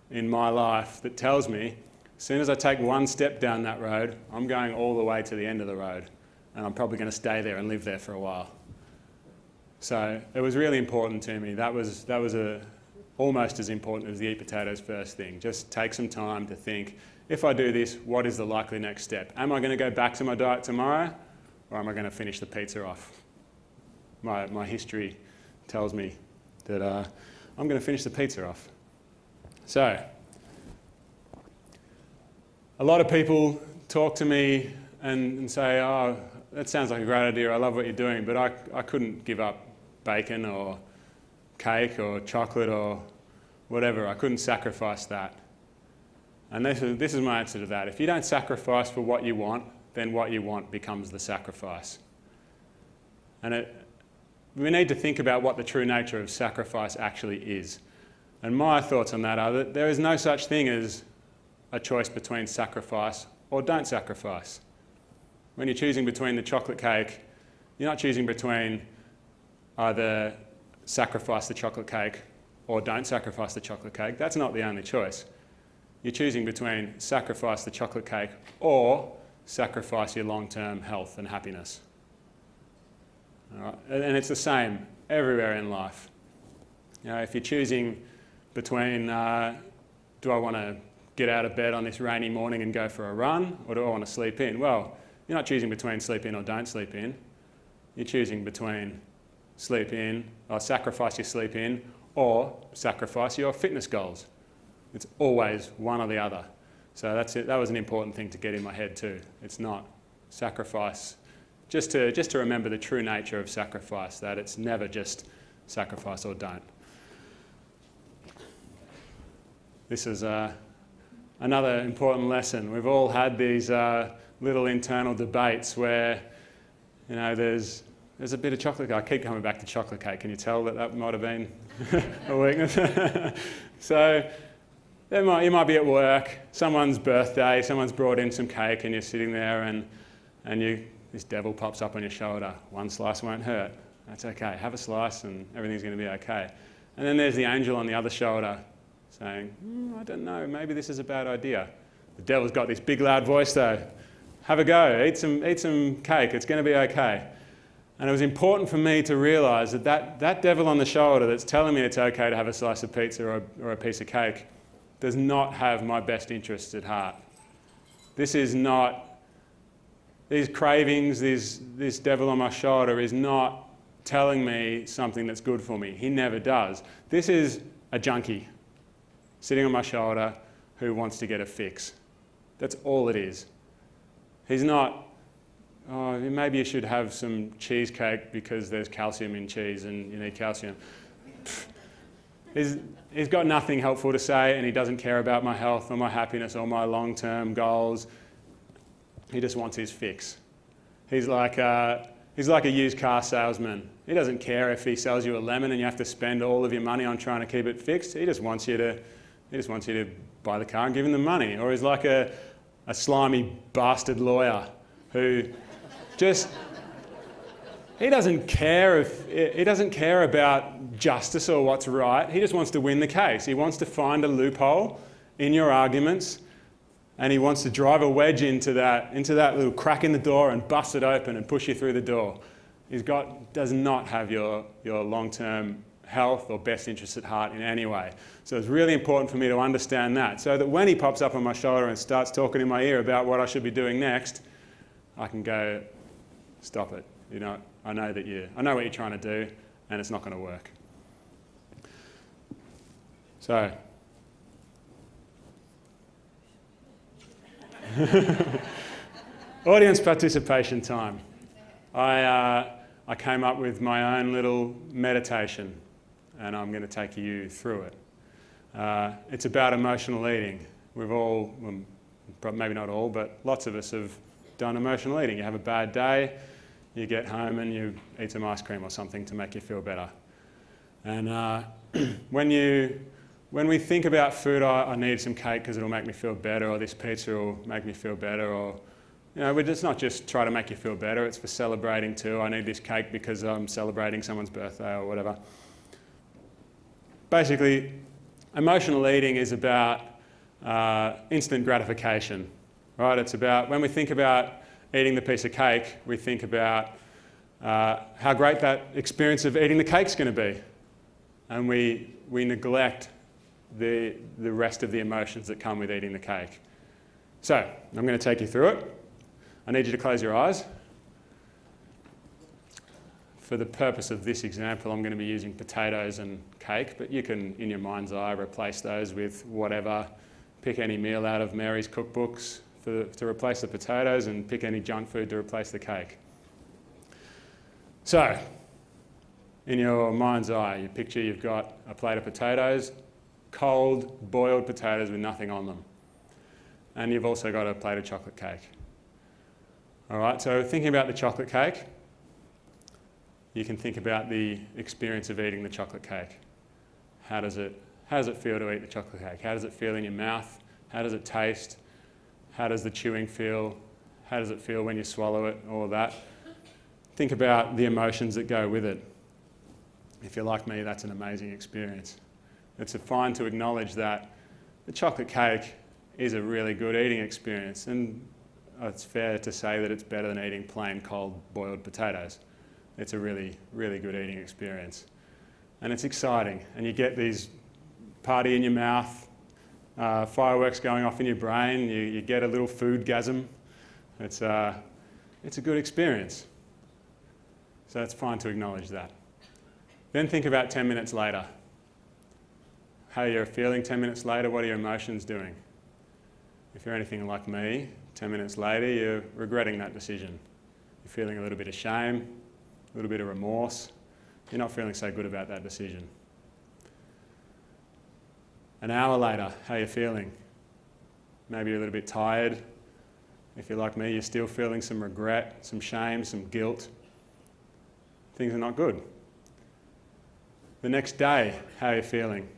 in my life that tells me as soon as I take one step down that road, I'm going all the way to the end of the road, and I'm probably going to stay there and live there for a while. So it was really important to me. That was almost as important as the eat potatoes first thing. Just take some time to think, if I do this, what is the likely next step? Am I going to go back to my diet tomorrow, or am I going to finish the pizza off? My history tells me that I'm going to finish the pizza off. So, a lot of people talk to me and say, oh, that sounds like a great idea, I love what you're doing, but I couldn't give up bacon or cake or chocolate or whatever. I couldn't sacrifice that. And this is my answer to that. If you don't sacrifice for what you want, then what you want becomes the sacrifice. And we need to think about what the true nature of sacrifice actually is. And my thoughts on that are that there is no such thing as a choice between sacrifice or don't sacrifice. When you're choosing between the chocolate cake, you're not choosing between either sacrifice the chocolate cake or don't sacrifice the chocolate cake. That's not the only choice. You're choosing between sacrifice the chocolate cake or sacrifice your long-term health and happiness. All right? And it's the same everywhere in life. You know, if you're choosing between do I want to get out of bed on this rainy morning and go for a run, or do I want to sleep in? Well, you're not choosing between sleep in or don't sleep in. You're choosing between sleep in, or sacrifice your sleep in, or sacrifice your fitness goals. It's always one or the other. So that's it. That was an important thing to get in my head too. It's not sacrifice. Just to remember the true nature of sacrifice, that it's never just sacrifice or don't. This is another important lesson. We've all had these little internal debates where, you know, there's a bit of chocolate cake. I keep coming back to chocolate cake. Can you tell that might have been a weakness? So you might be at work, someone's birthday, someone's brought in some cake, and you're sitting there, and this devil pops up on your shoulder. One slice won't hurt. That's okay. Have a slice, and everything's going to be okay. And then there's the angel on the other shoulder saying, I don't know, maybe this is a bad idea. The devil's got this big loud voice though. Have a go, eat some cake, it's going to be okay. And it was important for me to realise that devil on the shoulder that's telling me it's okay to have a slice of pizza or a piece of cake does not have my best interests at heart. This is not, these cravings, this devil on my shoulder is not telling me something that's good for me. He never does. This is a junkie sitting on my shoulder who wants to get a fix. That's all it is. He's not, oh, maybe you should have some cheesecake because there's calcium in cheese and you need calcium. He's got nothing helpful to say, and he doesn't care about my health or my happiness or my long-term goals. He just wants his fix. He's like a used car salesman. He doesn't care if he sells you a lemon and you have to spend all of your money on trying to keep it fixed. He just wants you to buy the car and give him the money. Or he's like a slimy bastard lawyer who just, he doesn't care about justice or what's right. He just wants to win the case. He wants to find a loophole in your arguments, and he wants to drive a wedge into that little crack in the door and bust it open and push you through the door. Does not have your long-term health or best interests at heart in any way. So it's really important for me to understand that, so that when he pops up on my shoulder and starts talking in my ear about what I should be doing next, I can go, stop it. You know, I know what you're trying to do, and it's not going to work. So, audience participation time. I came up with my own little meditation, and I'm going to take you through it. It's about emotional eating. We've all, maybe not all, but lots of us have done emotional eating. You have a bad day, you get home and you eat some ice cream or something to make you feel better. And when we think about food, I need some cake because it'll make me feel better, or this pizza will make me feel better, or, you know, it's not just try to make you feel better, it's for celebrating too. I need this cake because I'm celebrating someone's birthday or whatever. Basically, emotional eating is about instant gratification, right? It's about, when we think about eating the piece of cake, we think about how great that experience of eating the cake's going to be. And we neglect the rest of the emotions that come with eating the cake. So, I'm going to take you through it. I need you to close your eyes. For the purpose of this example, I'm going to be using potatoes and cake, but you can, in your mind's eye, replace those with whatever. Pick any meal out of Mary's cookbooks to replace the potatoes, and pick any junk food to replace the cake. So, in your mind's eye, you picture you've got a plate of potatoes, cold, boiled potatoes with nothing on them. And you've also got a plate of chocolate cake. All right, so thinking about the chocolate cake, you can think about the experience of eating the chocolate cake. How does it feel to eat the chocolate cake? How does it feel in your mouth? How does it taste? How does the chewing feel? How does it feel when you swallow it? All of that. Think about the emotions that go with it. If you're like me, that's an amazing experience. It's fine to acknowledge that the chocolate cake is a really good eating experience, and it's fair to say that it's better than eating plain cold boiled potatoes. It's a really, really good eating experience. And it's exciting, and you get these party in your mouth, fireworks going off in your brain, you get a little foodgasm. It's a good experience. So it's fine to acknowledge that. Then think about 10 minutes later. How you're feeling 10 minutes later, what are your emotions doing? If you're anything like me, 10 minutes later you're regretting that decision. You're feeling a little bit of shame, a little bit of remorse. You're not feeling so good about that decision. An hour later, how are you feeling? Maybe you're a little bit tired. If you're like me, you're still feeling some regret, some shame, some guilt. Things are not good. The next day, how are you feeling?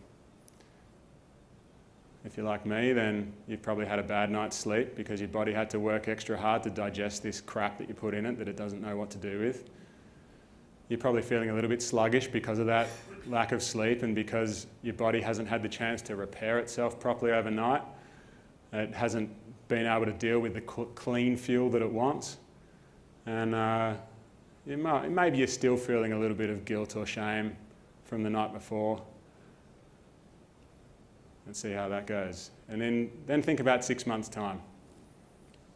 If you're like me, then you've probably had a bad night's sleep because your body had to work extra hard to digest this crap that you put in it that it doesn't know what to do with. You're probably feeling a little bit sluggish because of that lack of sleep and because your body hasn't had the chance to repair itself properly overnight. It hasn't been able to deal with the clean fuel that it wants. And maybe you're still feeling a little bit of guilt or shame from the night before. Let's see how that goes. And then think about 6 months' time.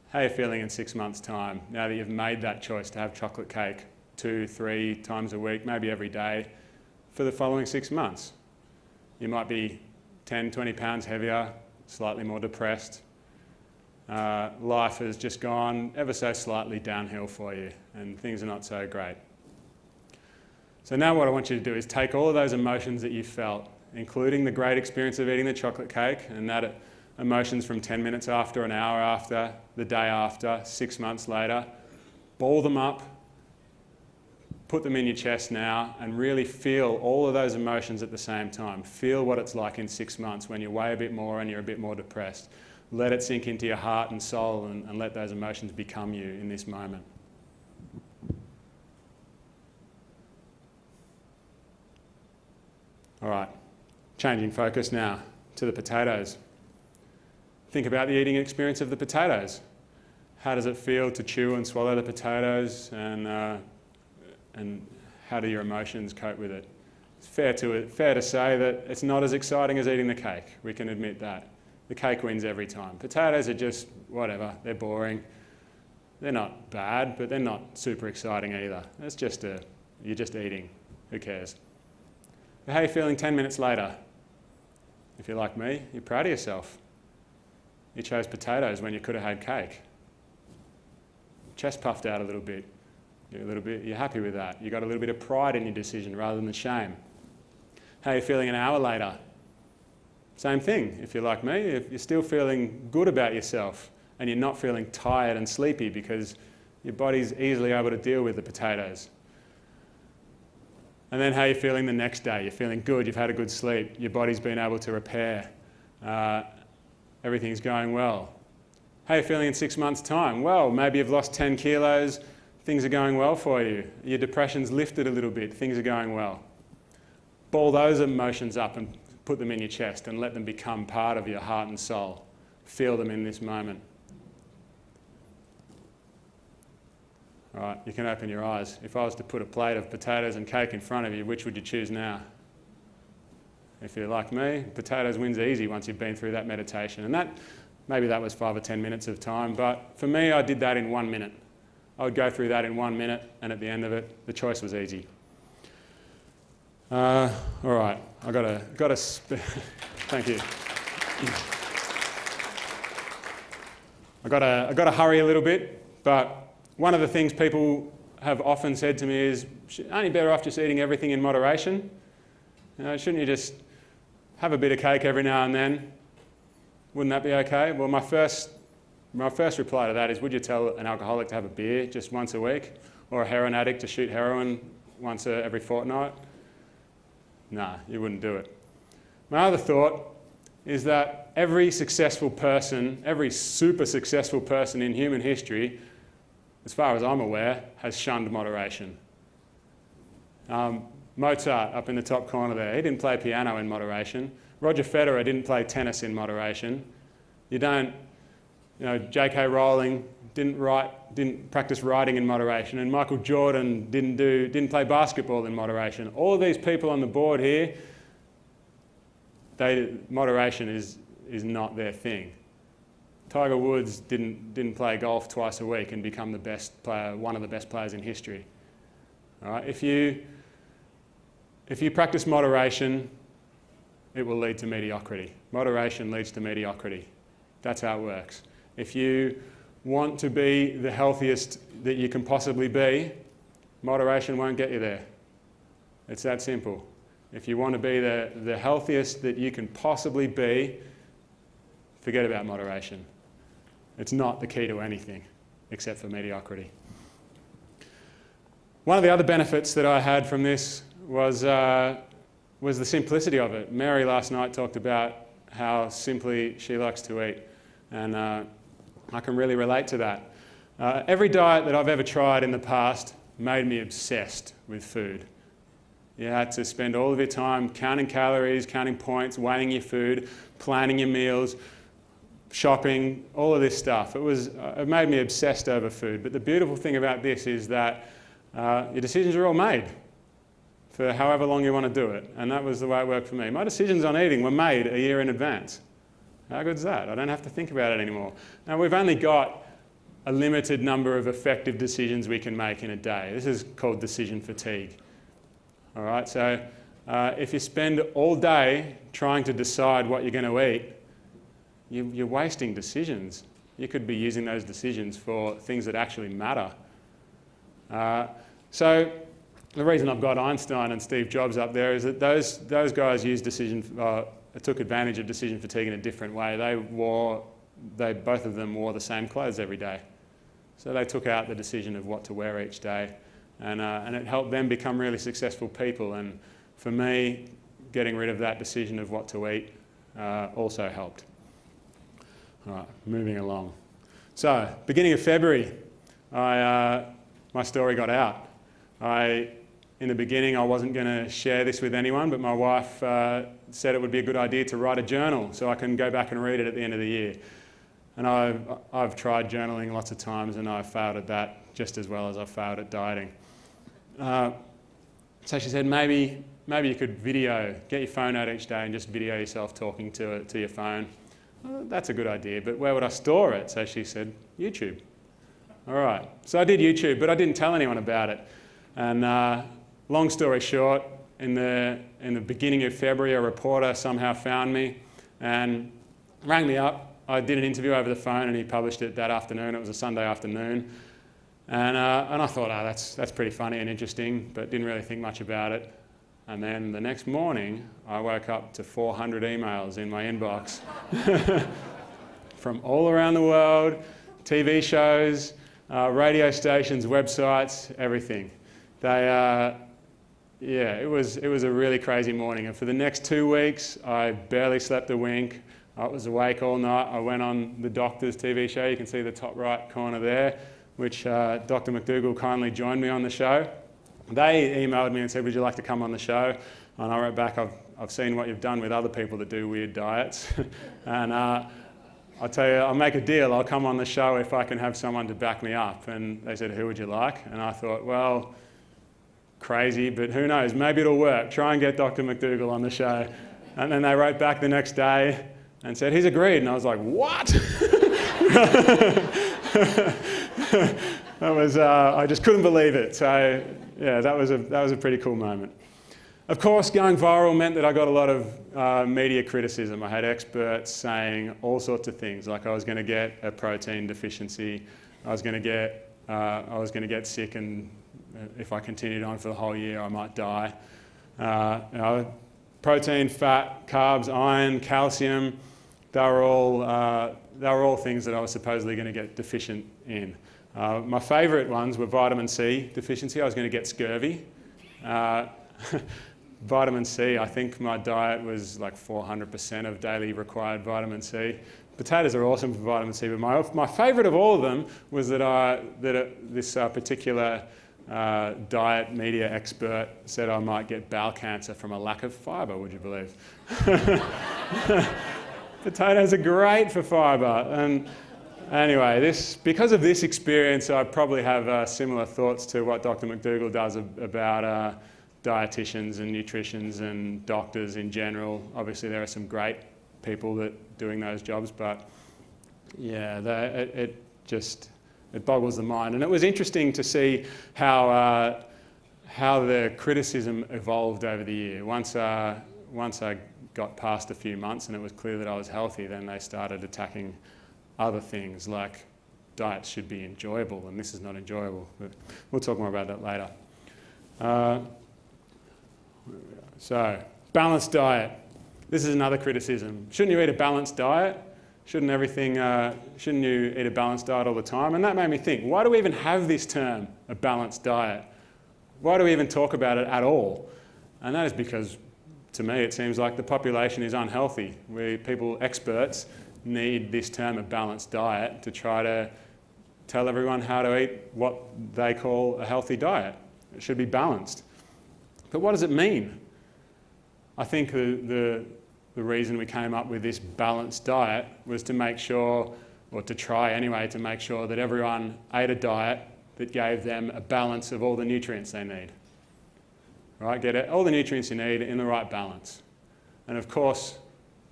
How are you feeling in 6 months' time now that you've made that choice to have chocolate cake 2-3 times a week, maybe every day, for the following 6 months? You might be 10-20 pounds heavier, slightly more depressed. Life has just gone ever so slightly downhill for you and things are not so great. So now what I want you to do is take all of those emotions that you felt, including the great experience of eating the chocolate cake and that emotions from 10 minutes after, an hour after, the day after, 6 months later, ball them up, put them in your chest now and really feel all of those emotions at the same time. Feel what it's like in 6 months when you weigh a bit more and you're a bit more depressed. Let it sink into your heart and soul and let those emotions become you in this moment. All right, changing focus now to the potatoes. Think about the eating experience of the potatoes. How does it feel to chew and swallow the potatoes, and how do your emotions cope with it? It's fair to say that it's not as exciting as eating the cake. We can admit that. The cake wins every time. Potatoes are just whatever. They're boring. They're not bad, but they're not super exciting either. It's just you're just eating. Who cares? But how are you feeling 10 minutes later? If you're like me, you're proud of yourself. You chose potatoes when you could have had cake. Chest puffed out a little bit. You're happy with that. You got a little bit of pride in your decision rather than the shame. How are you feeling an hour later? Same thing. If you're like me, if you're still feeling good about yourself and you're not feeling tired and sleepy because your body's easily able to deal with the potatoes. And then how are you feeling the next day? You're feeling good, you've had a good sleep, your body's been able to repair, everything's going well. How are you feeling in 6 months' time? Well, maybe you've lost 10 kilos, things are going well for you. Your depression's lifted a little bit, things are going well. Ball those emotions up and put them in your chest and let them become part of your heart and soul. Feel them in this moment. All right, you can open your eyes. If I was to put a plate of potatoes and cake in front of you, which would you choose now? If you're like me, potatoes wins easy once you've been through that meditation. And maybe that was 5 or 10 minutes of time, but for me, I did that in 1 minute. I would go through that in 1 minute, and at the end of it, the choice was easy. All right, I got a thank you. I got to hurry a little bit, but one of the things people have often said to me is, aren't you better off just eating everything in moderation? Shouldn't you just have a bit of cake every now and then? Wouldn't that be okay? Well, my first reply to that is, would you tell an alcoholic to have a beer just once a week? Or a heroin addict to shoot heroin once every fortnight? Nah, you wouldn't do it. My other thought is that every successful person, every super successful person in human history, as far as I'm aware, has shunned moderation. Mozart, up in the top corner there, he didn't play piano in moderation. Roger Federer didn't play tennis in moderation. J.K. Rowling didn't practice writing in moderation, and Michael Jordan didn't play basketball in moderation. All of these people on the board here, moderation is not their thing. Tiger Woods didn't play golf twice a week and become the best player, one of the best players in history. All right? If you practice moderation, it will lead to mediocrity. Moderation leads to mediocrity. That's how it works. If you want to be the healthiest that you can possibly be, moderation won't get you there. It's that simple. If you want to be the healthiest that you can possibly be, forget about moderation. It's not the key to anything except for mediocrity. One of the other benefits that I had from this was the simplicity of it. Mary last night talked about how simply she likes to eat, and I can really relate to that. Every diet that I've ever tried in the past made me obsessed with food. You had to spend all of your time counting calories, counting points, weighing your food, planning your meals, shopping, all of this stuff. It made me obsessed over food. But the beautiful thing about this is that your decisions are all made for however long you want to do it. And that was the way it worked for me. My decisions on eating were made a year in advance. How good is that? I don't have to think about it anymore. Now, we've only got a limited number of effective decisions we can make in a day. This is called decision fatigue. All right, so if you spend all day trying to decide what you're going to eat, you're wasting decisions. You could be using those decisions for things that actually matter. So the reason I've got Einstein and Steve Jobs up there is that those guys took advantage of decision fatigue in a different way. Both of them wore the same clothes every day. So they took out the decision of what to wear each day, and it helped them become really successful people. And for me, getting rid of that decision of what to eat also helped. All right, moving along. So, beginning of February, my story got out. In the beginning, I wasn't going to share this with anyone, but my wife said it would be a good idea to write a journal so I can go back and read it at the end of the year. And I've tried journaling lots of times, and I've failed at that just as well as I've failed at dieting. So she said, maybe you could get your phone out each day and just video yourself talking to your phone. Well, that's a good idea, but where would I store it? So she said, YouTube. All right, so I did YouTube, but I didn't tell anyone about it. And long story short, in the beginning of February, a reporter somehow found me and rang me up. I did an interview over the phone, and he published it that afternoon. It was a Sunday afternoon. And I thought, that's pretty funny and interesting, but didn't really think much about it. And then the next morning, I woke up to 400 emails in my inbox from all around the world, TV shows, radio stations, websites, everything. It was a really crazy morning. And for the next 2 weeks, I barely slept a wink. I was awake all night. I went on the Doctor's TV show. You can see the top right corner there, which Dr McDougall kindly joined me on the show. They emailed me and said, would you like to come on the show? And I wrote back, I've seen what you've done with other people that do weird diets. And I'll tell you, I'll make a deal. I'll come on the show if I can have someone to back me up. And they said, who would you like? And I thought, well, crazy, but who knows? Maybe it'll work. Try and get Dr McDougall on the show. And then they wrote back the next day and said, he's agreed. And I was like, what? I just couldn't believe it. So yeah, that was a pretty cool moment. Of course, going viral meant that I got a lot of media criticism. I had experts saying all sorts of things, like I was going to get a protein deficiency, I was going to get sick and if I continued on for the whole year, I might die. Protein, fat, carbs, iron, calcium, they were all things that I was supposedly going to get deficient in. My favourite ones were vitamin C deficiency. I was going to get scurvy. Vitamin C, I think my diet was like 400% of daily required vitamin C. Potatoes are awesome for vitamin C, but my favourite of all of them was that this particular diet media expert said I might get bowel cancer from a lack of fibre, would you believe? Potatoes are great for fibre. And anyway, because of this experience, I probably have similar thoughts to what Dr McDougall does about dietitians and nutritionists and doctors in general. Obviously, there are some great people that doing those jobs, but yeah, it boggles the mind. And it was interesting to see how the criticism evolved over the year. Once I got past a few months and it was clear that I was healthy, then they started attacking other things like diets should be enjoyable, and this is not enjoyable. But we'll talk more about that later. So, balanced diet. This is another criticism. Shouldn't you eat a balanced diet? Shouldn't you eat a balanced diet all the time? And that made me think, why do we even have this term, a balanced diet? Why do we even talk about it at all? And that is because, to me, it seems like the population is unhealthy. Experts need this term, a balanced diet, to try to tell everyone how to eat what they call a healthy diet. It should be balanced. But what does it mean? I think the reason we came up with this balanced diet was to make sure, or to try anyway, to make sure that everyone ate a diet that gave them a balance of all the nutrients they need. Right? Get all the nutrients you need in the right balance. And of course,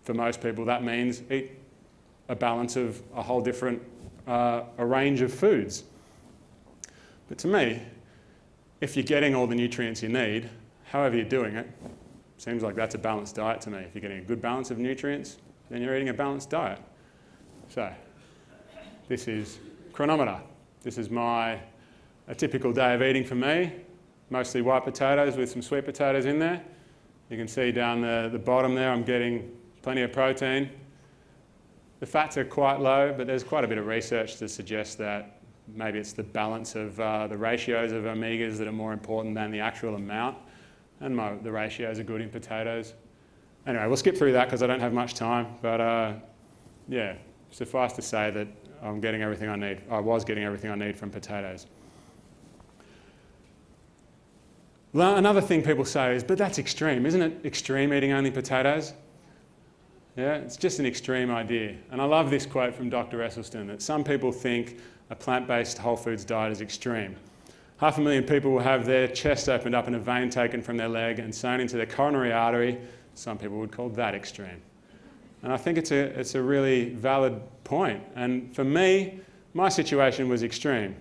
for most people, that means eat a balance of a whole different, a range of foods. But to me, if you're getting all the nutrients you need, however you're doing it, seems like that's a balanced diet to me. If you're getting a good balance of nutrients, then you're eating a balanced diet. So, this is chronometer. This is a typical day of eating for me. Mostly white potatoes with some sweet potatoes in there. You can see down the bottom there, I'm getting plenty of protein. The fats are quite low, but there's quite a bit of research to suggest that maybe it's the balance of the ratios of omegas that are more important than the actual amount. And the ratios are good in potatoes. Anyway, we'll skip through that because I don't have much time. But yeah, suffice to say that I'm getting everything I need. I was getting everything I need from potatoes. Well, another thing people say is, but that's extreme. Isn't it extreme eating only potatoes? Yeah, it's just an extreme idea. And I love this quote from Dr. Esselstyn, that some people think a plant-based whole foods diet is extreme. 500,000 people will have their chest opened up and a vein taken from their leg and sewn into their coronary artery. Some people would call that extreme. And I think it's a really valid point. And for me, my situation was extreme.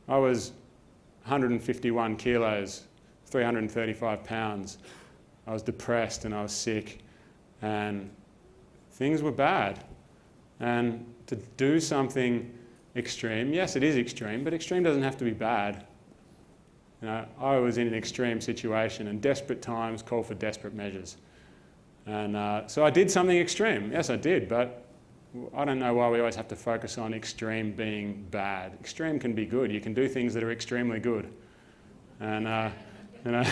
I was 151 kilos, 335 pounds. I was depressed and I was sick and things were bad. And to do something extreme, yes, it is extreme, but extreme doesn't have to be bad. You know, I was in an extreme situation and desperate times call for desperate measures. And so I did something extreme. Yes, I did, but I don't know why we always have to focus on extreme being bad. Extreme can be good. You can do things that are extremely good. And, you know,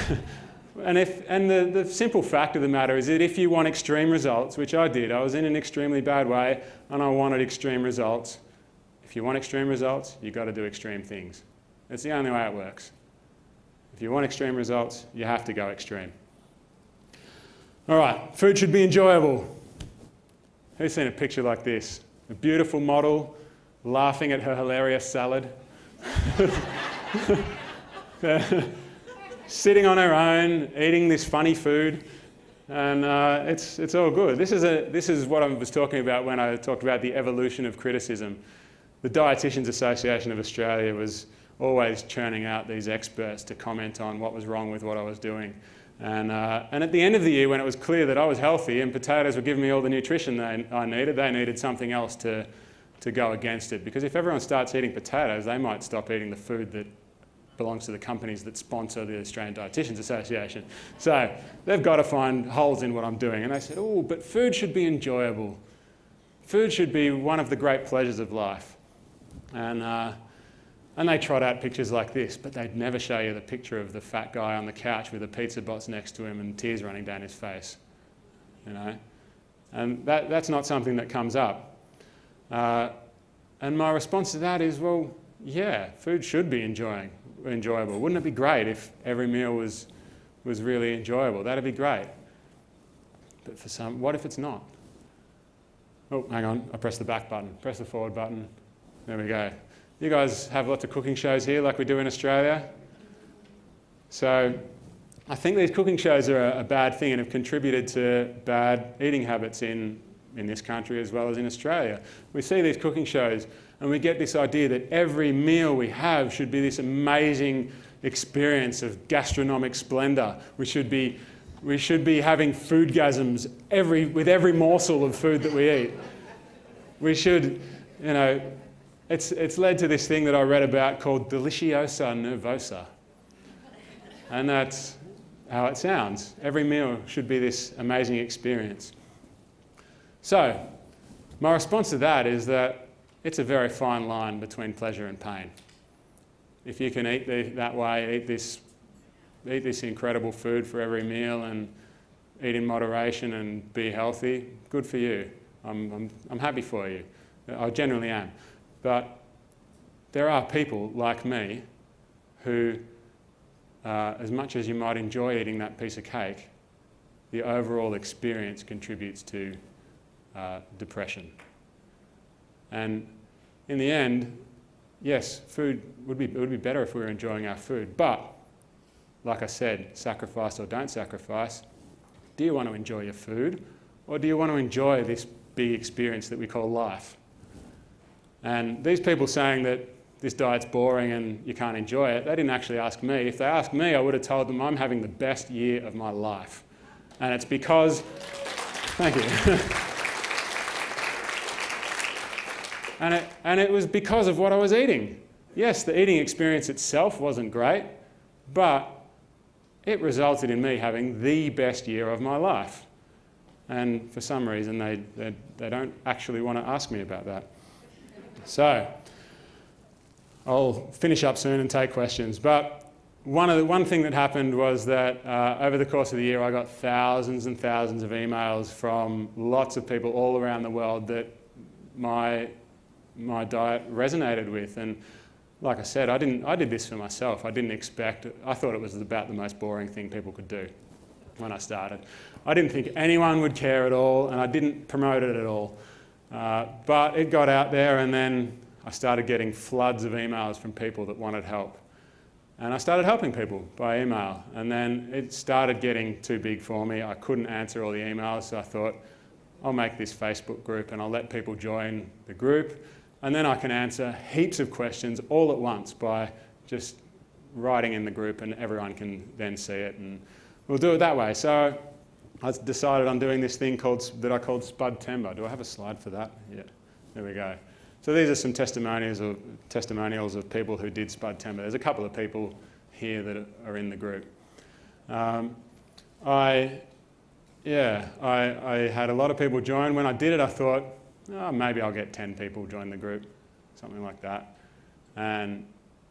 and the simple fact of the matter is that if you want extreme results, which I did, I was in an extremely bad way and I wanted extreme results. If you want extreme results, you've got to do extreme things. It's the only way it works. If you want extreme results, you have to go extreme. All right, food should be enjoyable. Who's seen a picture like this? A beautiful model laughing at her hilarious salad. Sitting on her own, eating this funny food, and it's all good. This is what I was talking about when I talked about the evolution of criticism. The Dietitians Association of Australia was always churning out these experts to comment on what was wrong with what I was doing. And at the end of the year, when it was clear that I was healthy and potatoes were giving me all the nutrition I needed, they needed something else to go against it. Because if everyone starts eating potatoes, they might stop eating the food that belongs to the companies that sponsor the Australian Dietitians Association. So they've got to find holes in what I'm doing. And they said, oh, but food should be enjoyable. Food should be one of the great pleasures of life. And they trot out pictures like this, but they'd never show you the picture of the fat guy on the couch with a pizza box next to him and tears running down his face, you know. And that's not something that comes up. And my response to that is, well, yeah, food should be enjoyable. Wouldn't it be great if every meal was really enjoyable? That'd be great. But for some, what if it's not? Oh, hang on, I pressed the back button. Press the forward button. There we go. You guys have lots of cooking shows here like we do in Australia. So I think these cooking shows are a bad thing and have contributed to bad eating habits in this country as well as in Australia. We see these cooking shows and we get this idea that every meal we have should be this amazing experience of gastronomic splendour. We should be having foodgasms with every morsel of food that we eat. We should, you know, it's led to this thing that I read about called deliciosa nervosa. And that's how it sounds. Every meal should be this amazing experience. So, my response to that is that it's a very fine line between pleasure and pain. If you can eat that way, eat this incredible food for every meal and eat in moderation and be healthy, good for you. I'm happy for you. I genuinely am. But there are people like me who, as much as you might enjoy eating that piece of cake, the overall experience contributes to depression. And in the end, yes, food would be better if we were enjoying our food. But, like I said, sacrifice or don't sacrifice, do you want to enjoy your food? Or do you want to enjoy this big experience that we call life? And these people saying that this diet's boring and you can't enjoy it, they didn't actually ask me. If they asked me, I would have told them I'm having the best year of my life. And it's because, thank you. And it was because of what I was eating. Yes, the eating experience itself wasn't great, but it resulted in me having the best year of my life. And for some reason, they don't actually want to ask me about that. So, I'll finish up soon and take questions. But one thing that happened was that over the course of the year, I got thousands and thousands of emails from lots of people all around the world that my diet resonated with. And like I said, I did this for myself. I thought it was about the most boring thing people could do when I started. I didn't think anyone would care at all, and I didn't promote it at all. But it got out there, and then I started getting floods of emails from people that wanted help. And I started helping people by email. And then it started getting too big for me. I couldn't answer all the emails, so I thought, I'll make this Facebook group and I'll let people join the group. And then I can answer heaps of questions all at once by just writing in the group, and everyone can then see it. And we'll do it that way. So I decided on doing this thing that I called Spud Timber. Do I have a slide for that? Yeah, there we go. So these are some testimonials of people who did Spud Timber. There's a couple of people here that are in the group. I had a lot of people join. When I did it, I thought, oh, maybe I'll get 10 people join the group, something like that. And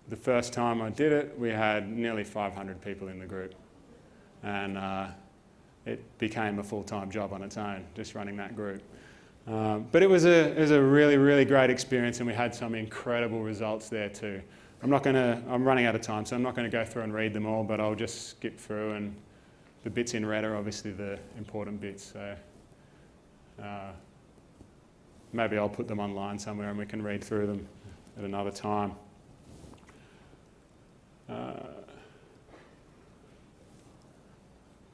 the first time I did it, we had nearly 500 people in the group. And it became a full-time job on its own, just running that group. But it was a really, really great experience, and we had some incredible results there too. I'm running out of time, so I'm not going to go through and read them all, but I'll just skip through, and the bits in red are obviously the important bits. So maybe I'll put them online somewhere and we can read through them at another time.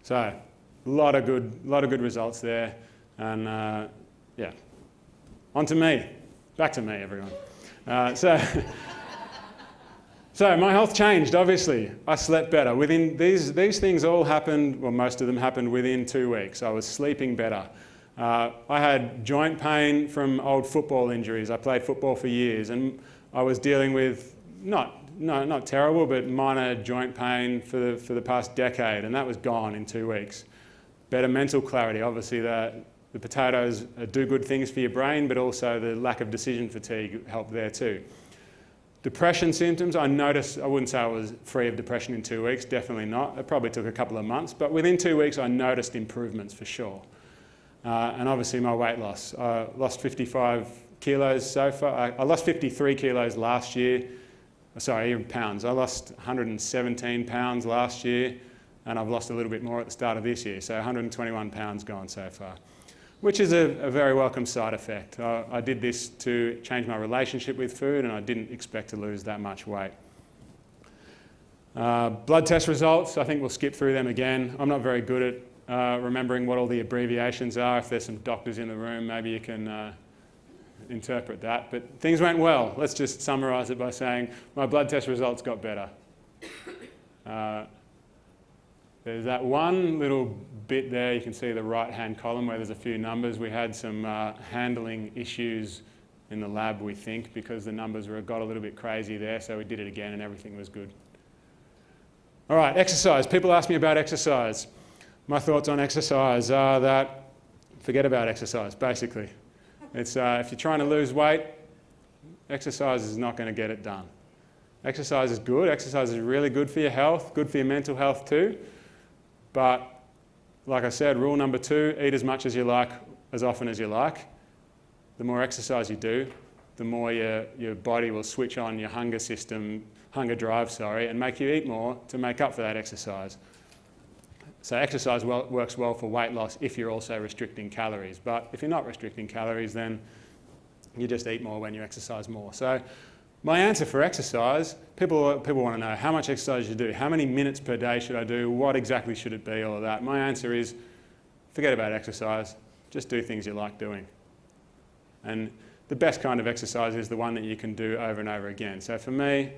So a lot of good results there, and yeah, on to me. Back to me, everyone. So my health changed, obviously. I slept better. Within these things all happened, well, most of them happened within 2 weeks. I was sleeping better. I had joint pain from old football injuries. I played football for years, and I was dealing with not not terrible, but minor joint pain for the past decade, and that was gone in 2 weeks. Better mental clarity. Obviously, the potatoes do good things for your brain, but also the lack of decision fatigue helped there too. Depression symptoms, I noticed, I wouldn't say I was free of depression in 2 weeks, definitely not. It probably took a couple of months, but within 2 weeks I noticed improvements for sure. And obviously my weight loss. I lost 55 kilos so far. I lost 53 kilos last year. Sorry, in pounds. I lost 117 pounds last year, and I've lost a little bit more at the start of this year. So 121 pounds gone so far, which is a very welcome side effect. I did this to change my relationship with food, and I didn't expect to lose that much weight. Blood test results, I think we'll skip through them again. I'm not very good at remembering what all the abbreviations are. If there's some doctors in the room, maybe you can interpret that. But things went well. Let's just summarise it by saying my blood test results got better. There's that one little bit there, you can see the right-hand column where there's a few numbers. We had some handling issues in the lab, we think, because the numbers got a little bit crazy there, so we did it again and everything was good. All right, exercise. People ask me about exercise. My thoughts on exercise are that forget about exercise, basically. It's, if you're trying to lose weight, exercise is not going to get it done. Exercise is good. Exercise is really good for your health, good for your mental health too. But like I said, rule number 2, eat as much as you like, as often as you like. The more exercise you do, the more your body will switch on your hunger drive, and make you eat more to make up for that exercise. So exercise works well for weight loss if you're also restricting calories. But if you're not restricting calories, then you just eat more when you exercise more. So my answer for exercise, people want to know how much exercise you do, how many minutes per day should I do, what exactly should it be, all of that. My answer is forget about exercise, just do things you like doing. And the best kind of exercise is the one that you can do over and over again. So for me,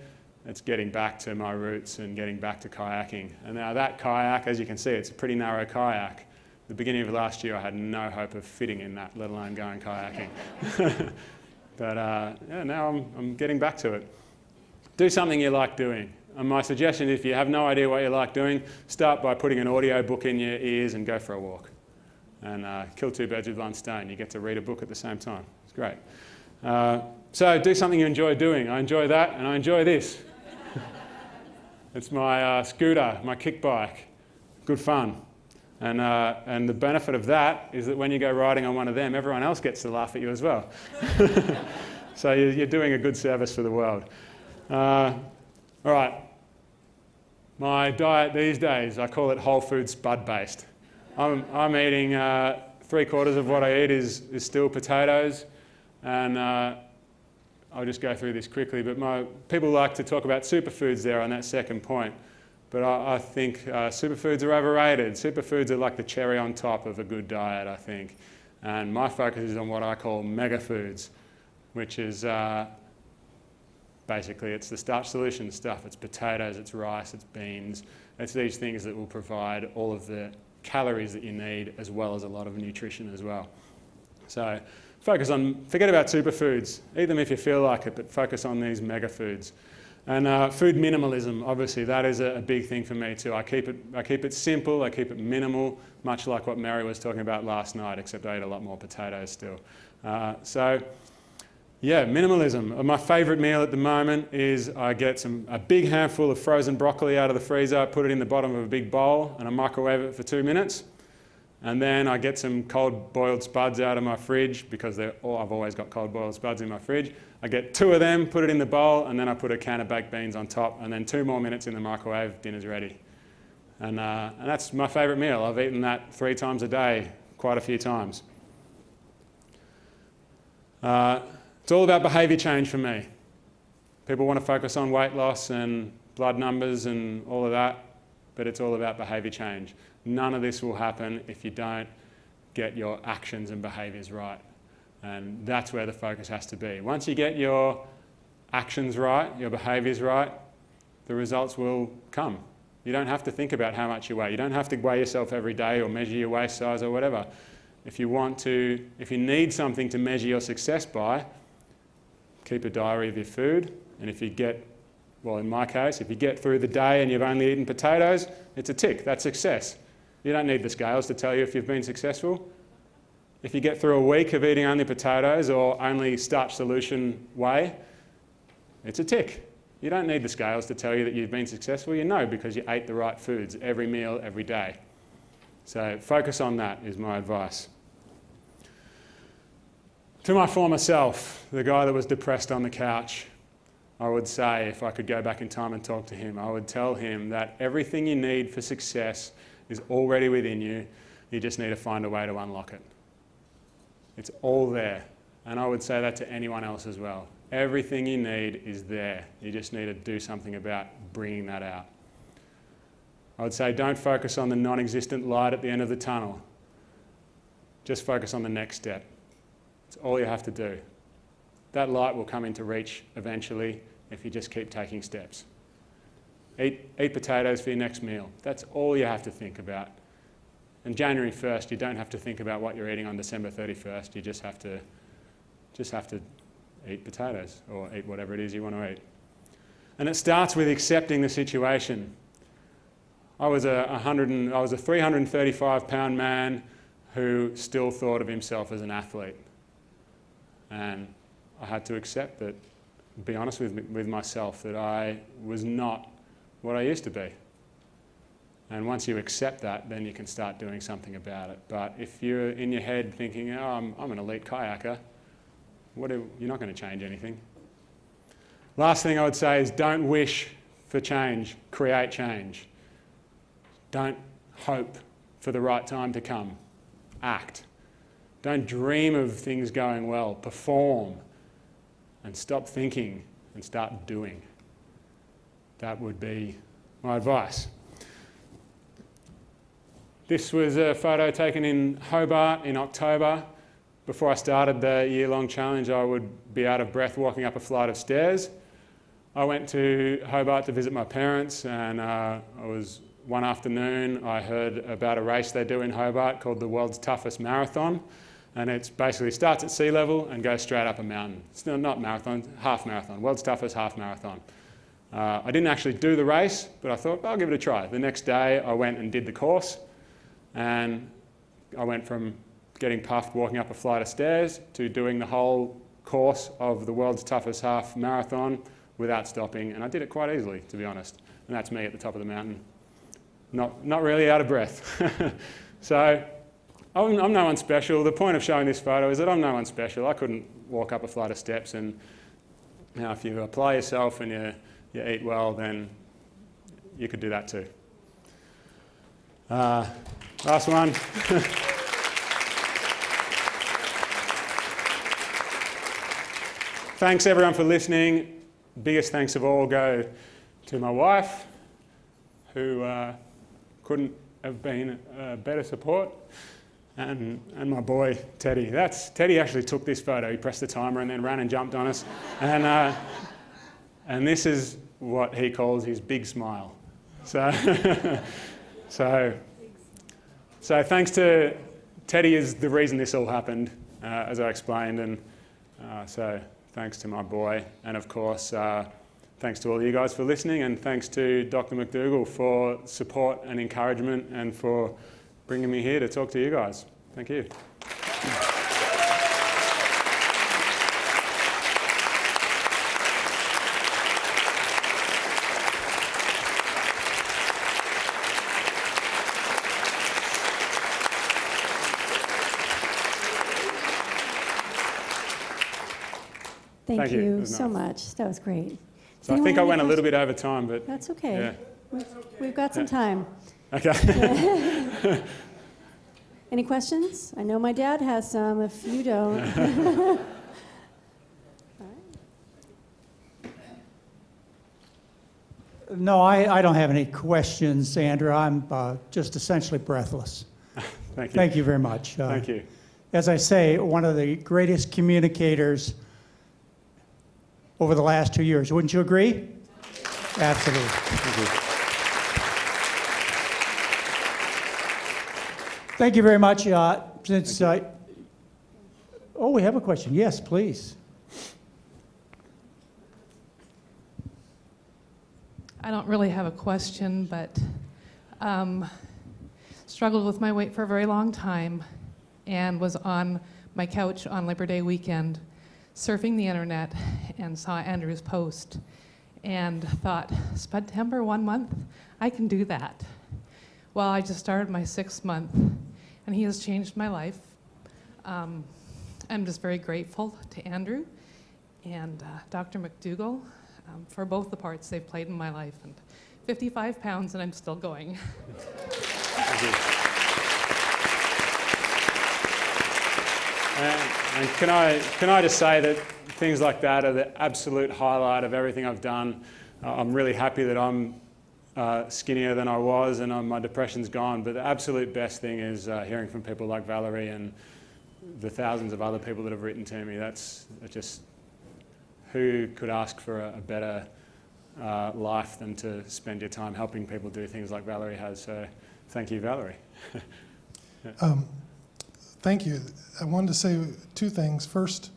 it's getting back to my roots and getting back to kayaking. And now that kayak, as you can see, it's a pretty narrow kayak. At the beginning of last year, I had no hope of fitting in that, let alone going kayaking. But yeah, now I'm getting back to it. Do something you like doing. And my suggestion, if you have no idea what you like doing, start by putting an audio book in your ears and go for a walk. And kill 2 birds with 1 stone. You get to read a book at the same time. It's great. So do something you enjoy doing. I enjoy that, and I enjoy this. It's my scooter, my kick bike. Good fun. And the benefit of that is that when you go riding on one of them, everyone else gets to laugh at you as well. So you're doing a good service for the world. All right. My diet these days, I call it whole food Spud based. I'm eating 3/4 of what I eat is still potatoes, and I'll just go through this quickly, but people like to talk about superfoods there on that second point. But I think superfoods are overrated. Superfoods are like the cherry on top of a good diet, I think. And my focus is on what I call mega foods, which is basically it's the starch solution stuff. It's potatoes, it's rice, it's beans. It's these things that will provide all of the calories that you need, as well as a lot of nutrition as well. So forget about superfoods. Eat them if you feel like it, but focus on these mega foods. And food minimalism, obviously, that is a big thing for me too. I keep it simple, I keep it minimal, much like what Mary was talking about last night, except I eat a lot more potatoes still. So yeah, minimalism. My favourite meal at the moment is I get a big handful of frozen broccoli out of the freezer, put it in the bottom of a big bowl, and I microwave it for 2 minutes. And then I get some cold boiled spuds out of my fridge, because I've always got cold boiled spuds in my fridge. I get 2 of them, put it in the bowl, and then I put a can of baked beans on top, and then 2 more minutes in the microwave, dinner's ready. And that's my favourite meal. I've eaten that 3 times a day, quite a few times. It's all about behaviour change for me. People want to focus on weight loss and blood numbers and all of that, but it's all about behaviour change. None of this will happen if you don't get your actions and behaviours right. And that's where the focus has to be. Once you get your actions right, your behaviours right, the results will come. You don't have to think about how much you weigh. You don't have to weigh yourself every day or measure your waist size or whatever. If you need something to measure your success by, keep a diary of your food. And if you get Well, in my case, if you get through the day and you've only eaten potatoes, it's a tick. That's success. You don't need the scales to tell you if you've been successful. If you get through a week of eating only potatoes or only starch solution whey, it's a tick. You don't need the scales to tell you that you've been successful. You know because you ate the right foods every meal, every day. So focus on that is my advice. To my former self, the guy that was depressed on the couch, I would say, if I could go back in time and talk to him, I would tell him that everything you need for success is already within you. You just need to find a way to unlock it. It's all there. And I would say that to anyone else as well. Everything you need is there. You just need to do something about bringing that out. I would say don't focus on the non-existent light at the end of the tunnel. Just focus on the next step. It's all you have to do. That light will come into reach eventually if you just keep taking steps. Eat potatoes for your next meal. That's all you have to think about. And January 1st, you don't have to think about what you're eating on December 31st. You just have to eat potatoes or eat whatever it is you want to eat. And it starts with accepting the situation. I was a 335-pound man who still thought of himself as an athlete. And I had to accept that, be honest with myself, that I was not what I used to be. And once you accept that, then you can start doing something about it. But if you're in your head thinking, oh, I'm an elite kayaker, you're not going to change anything. Last thing I would say is don't wish for change, create change. Don't hope for the right time to come. Act. Don't dream of things going well. Perform. And stop thinking and start doing. That would be my advice. This was a photo taken in Hobart in October. Before I started the year-long challenge, I would be out of breath walking up a flight of stairs. I went to Hobart to visit my parents, and one afternoon I heard about a race they do in Hobart called the World's Toughest Marathon. And it basically starts at sea level and goes straight up a mountain. It's not marathon, half marathon, world's toughest half marathon. I didn't actually do the race, but I thought, I'll give it a try. The next day I went and did the course, and I went from getting puffed walking up a flight of stairs to doing the whole course of the world's toughest half marathon without stopping, and I did it quite easily, to be honest. And that's me at the top of the mountain, not really out of breath. So I'm no one special. The point of showing this photo is that I'm no one special. I couldn't walk up a flight of steps, and if you apply yourself and you eat well, then you could do that too. Last one. Thanks everyone for listening. Biggest thanks of all go to my wife, who couldn't have been a better support. And my boy, Teddy. Teddy actually took this photo. He pressed the timer and then ran and jumped on us. And this is what he calls his big smile. So thanks to Teddy is the reason this all happened, as I explained. And so thanks to my boy. And of course, thanks to all you guys for listening. And thanks to Dr. McDougall for support and encouragement and for bringing me here to talk to you guys. Thank you. Thank you so much. That was great. So I think I went a little bit over time, but that's okay. Yeah. We've got some time. Okay. Any questions? I know my dad has some, if you don't. No, I don't have any questions, Andrew. I'm just essentially breathless. Thank you. Thank you very much. Thank you. As I say, one of the greatest communicators over the last 2 years. Wouldn't you agree? Absolutely. Thank you. Thank you very much. We have a question. Yes, please. I don't really have a question, but struggled with my weight for a very long time and was on my couch on Labor Day weekend surfing the internet and saw Andrew's post and thought, Spud Timber 1 month? I can do that. Well, I just started my 6th month and he has changed my life. I'm just very grateful to Andrew and Dr. McDougall for both the parts they've played in my life. And 55 pounds and I'm still going. Thank you. And can I just say that things like that are the absolute highlight of everything I've done. I'm really happy that I'm skinnier than I was and my depression's gone, but the absolute best thing is hearing from people like Valerie and the thousands of other people that have written to me. That's just, who could ask for a better life than to spend your time helping people do things like Valerie has. So thank you, Valerie. Thank you. I wanted to say 2 things. First,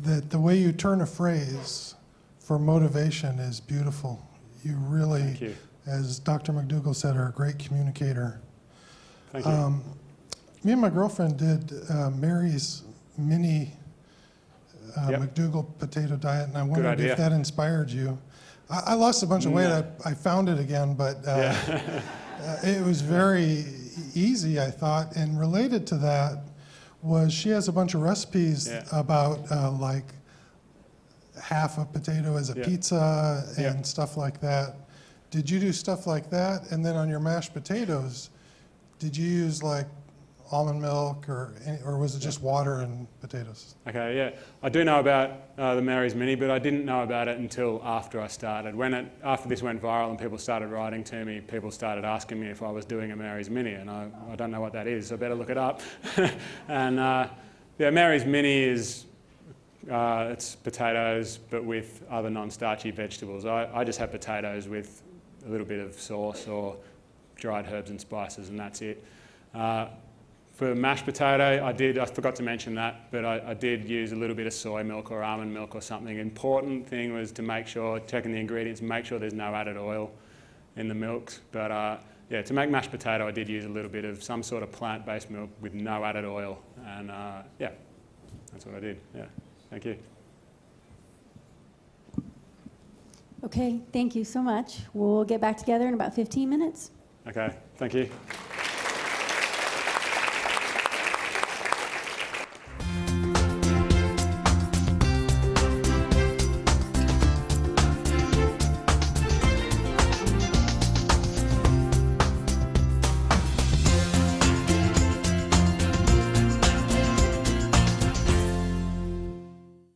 that the way you turn a phrase for motivation is beautiful. You really, Thank you. as Dr. McDougall said, are a great communicator. Thank you. Me and my girlfriend did Mary's mini Yep. McDougall potato diet, and I wondered idea. if that inspired you. I lost a bunch of weight. No. I found it again, but it was very easy, I thought. And related to that was she has a bunch of recipes about like half a potato as a pizza and stuff like that. Did you do stuff like that? And then on your mashed potatoes, did you use like almond milk or was it just water and potatoes? Okay, yeah. I do know about the Mary's Mini, but I didn't know about it until after I started. After this went viral and people started writing to me, people started asking me if I was doing a Mary's Mini, and I don't know what that is, so I better look it up. And Mary's Mini is, it's potatoes, but with other non-starchy vegetables. I just have potatoes with a little bit of sauce or dried herbs and spices, and that's it. For mashed potato, I forgot to mention that, but I did use a little bit of soy milk or almond milk or something. Important thing was to make sure, checking the ingredients, make sure there's no added oil in the milks. But to make mashed potato, I did use a little bit of some sort of plant-based milk with no added oil. And that's what I did. Yeah, thank you. Okay, thank you so much. We'll get back together in about 15 minutes. Okay, thank you.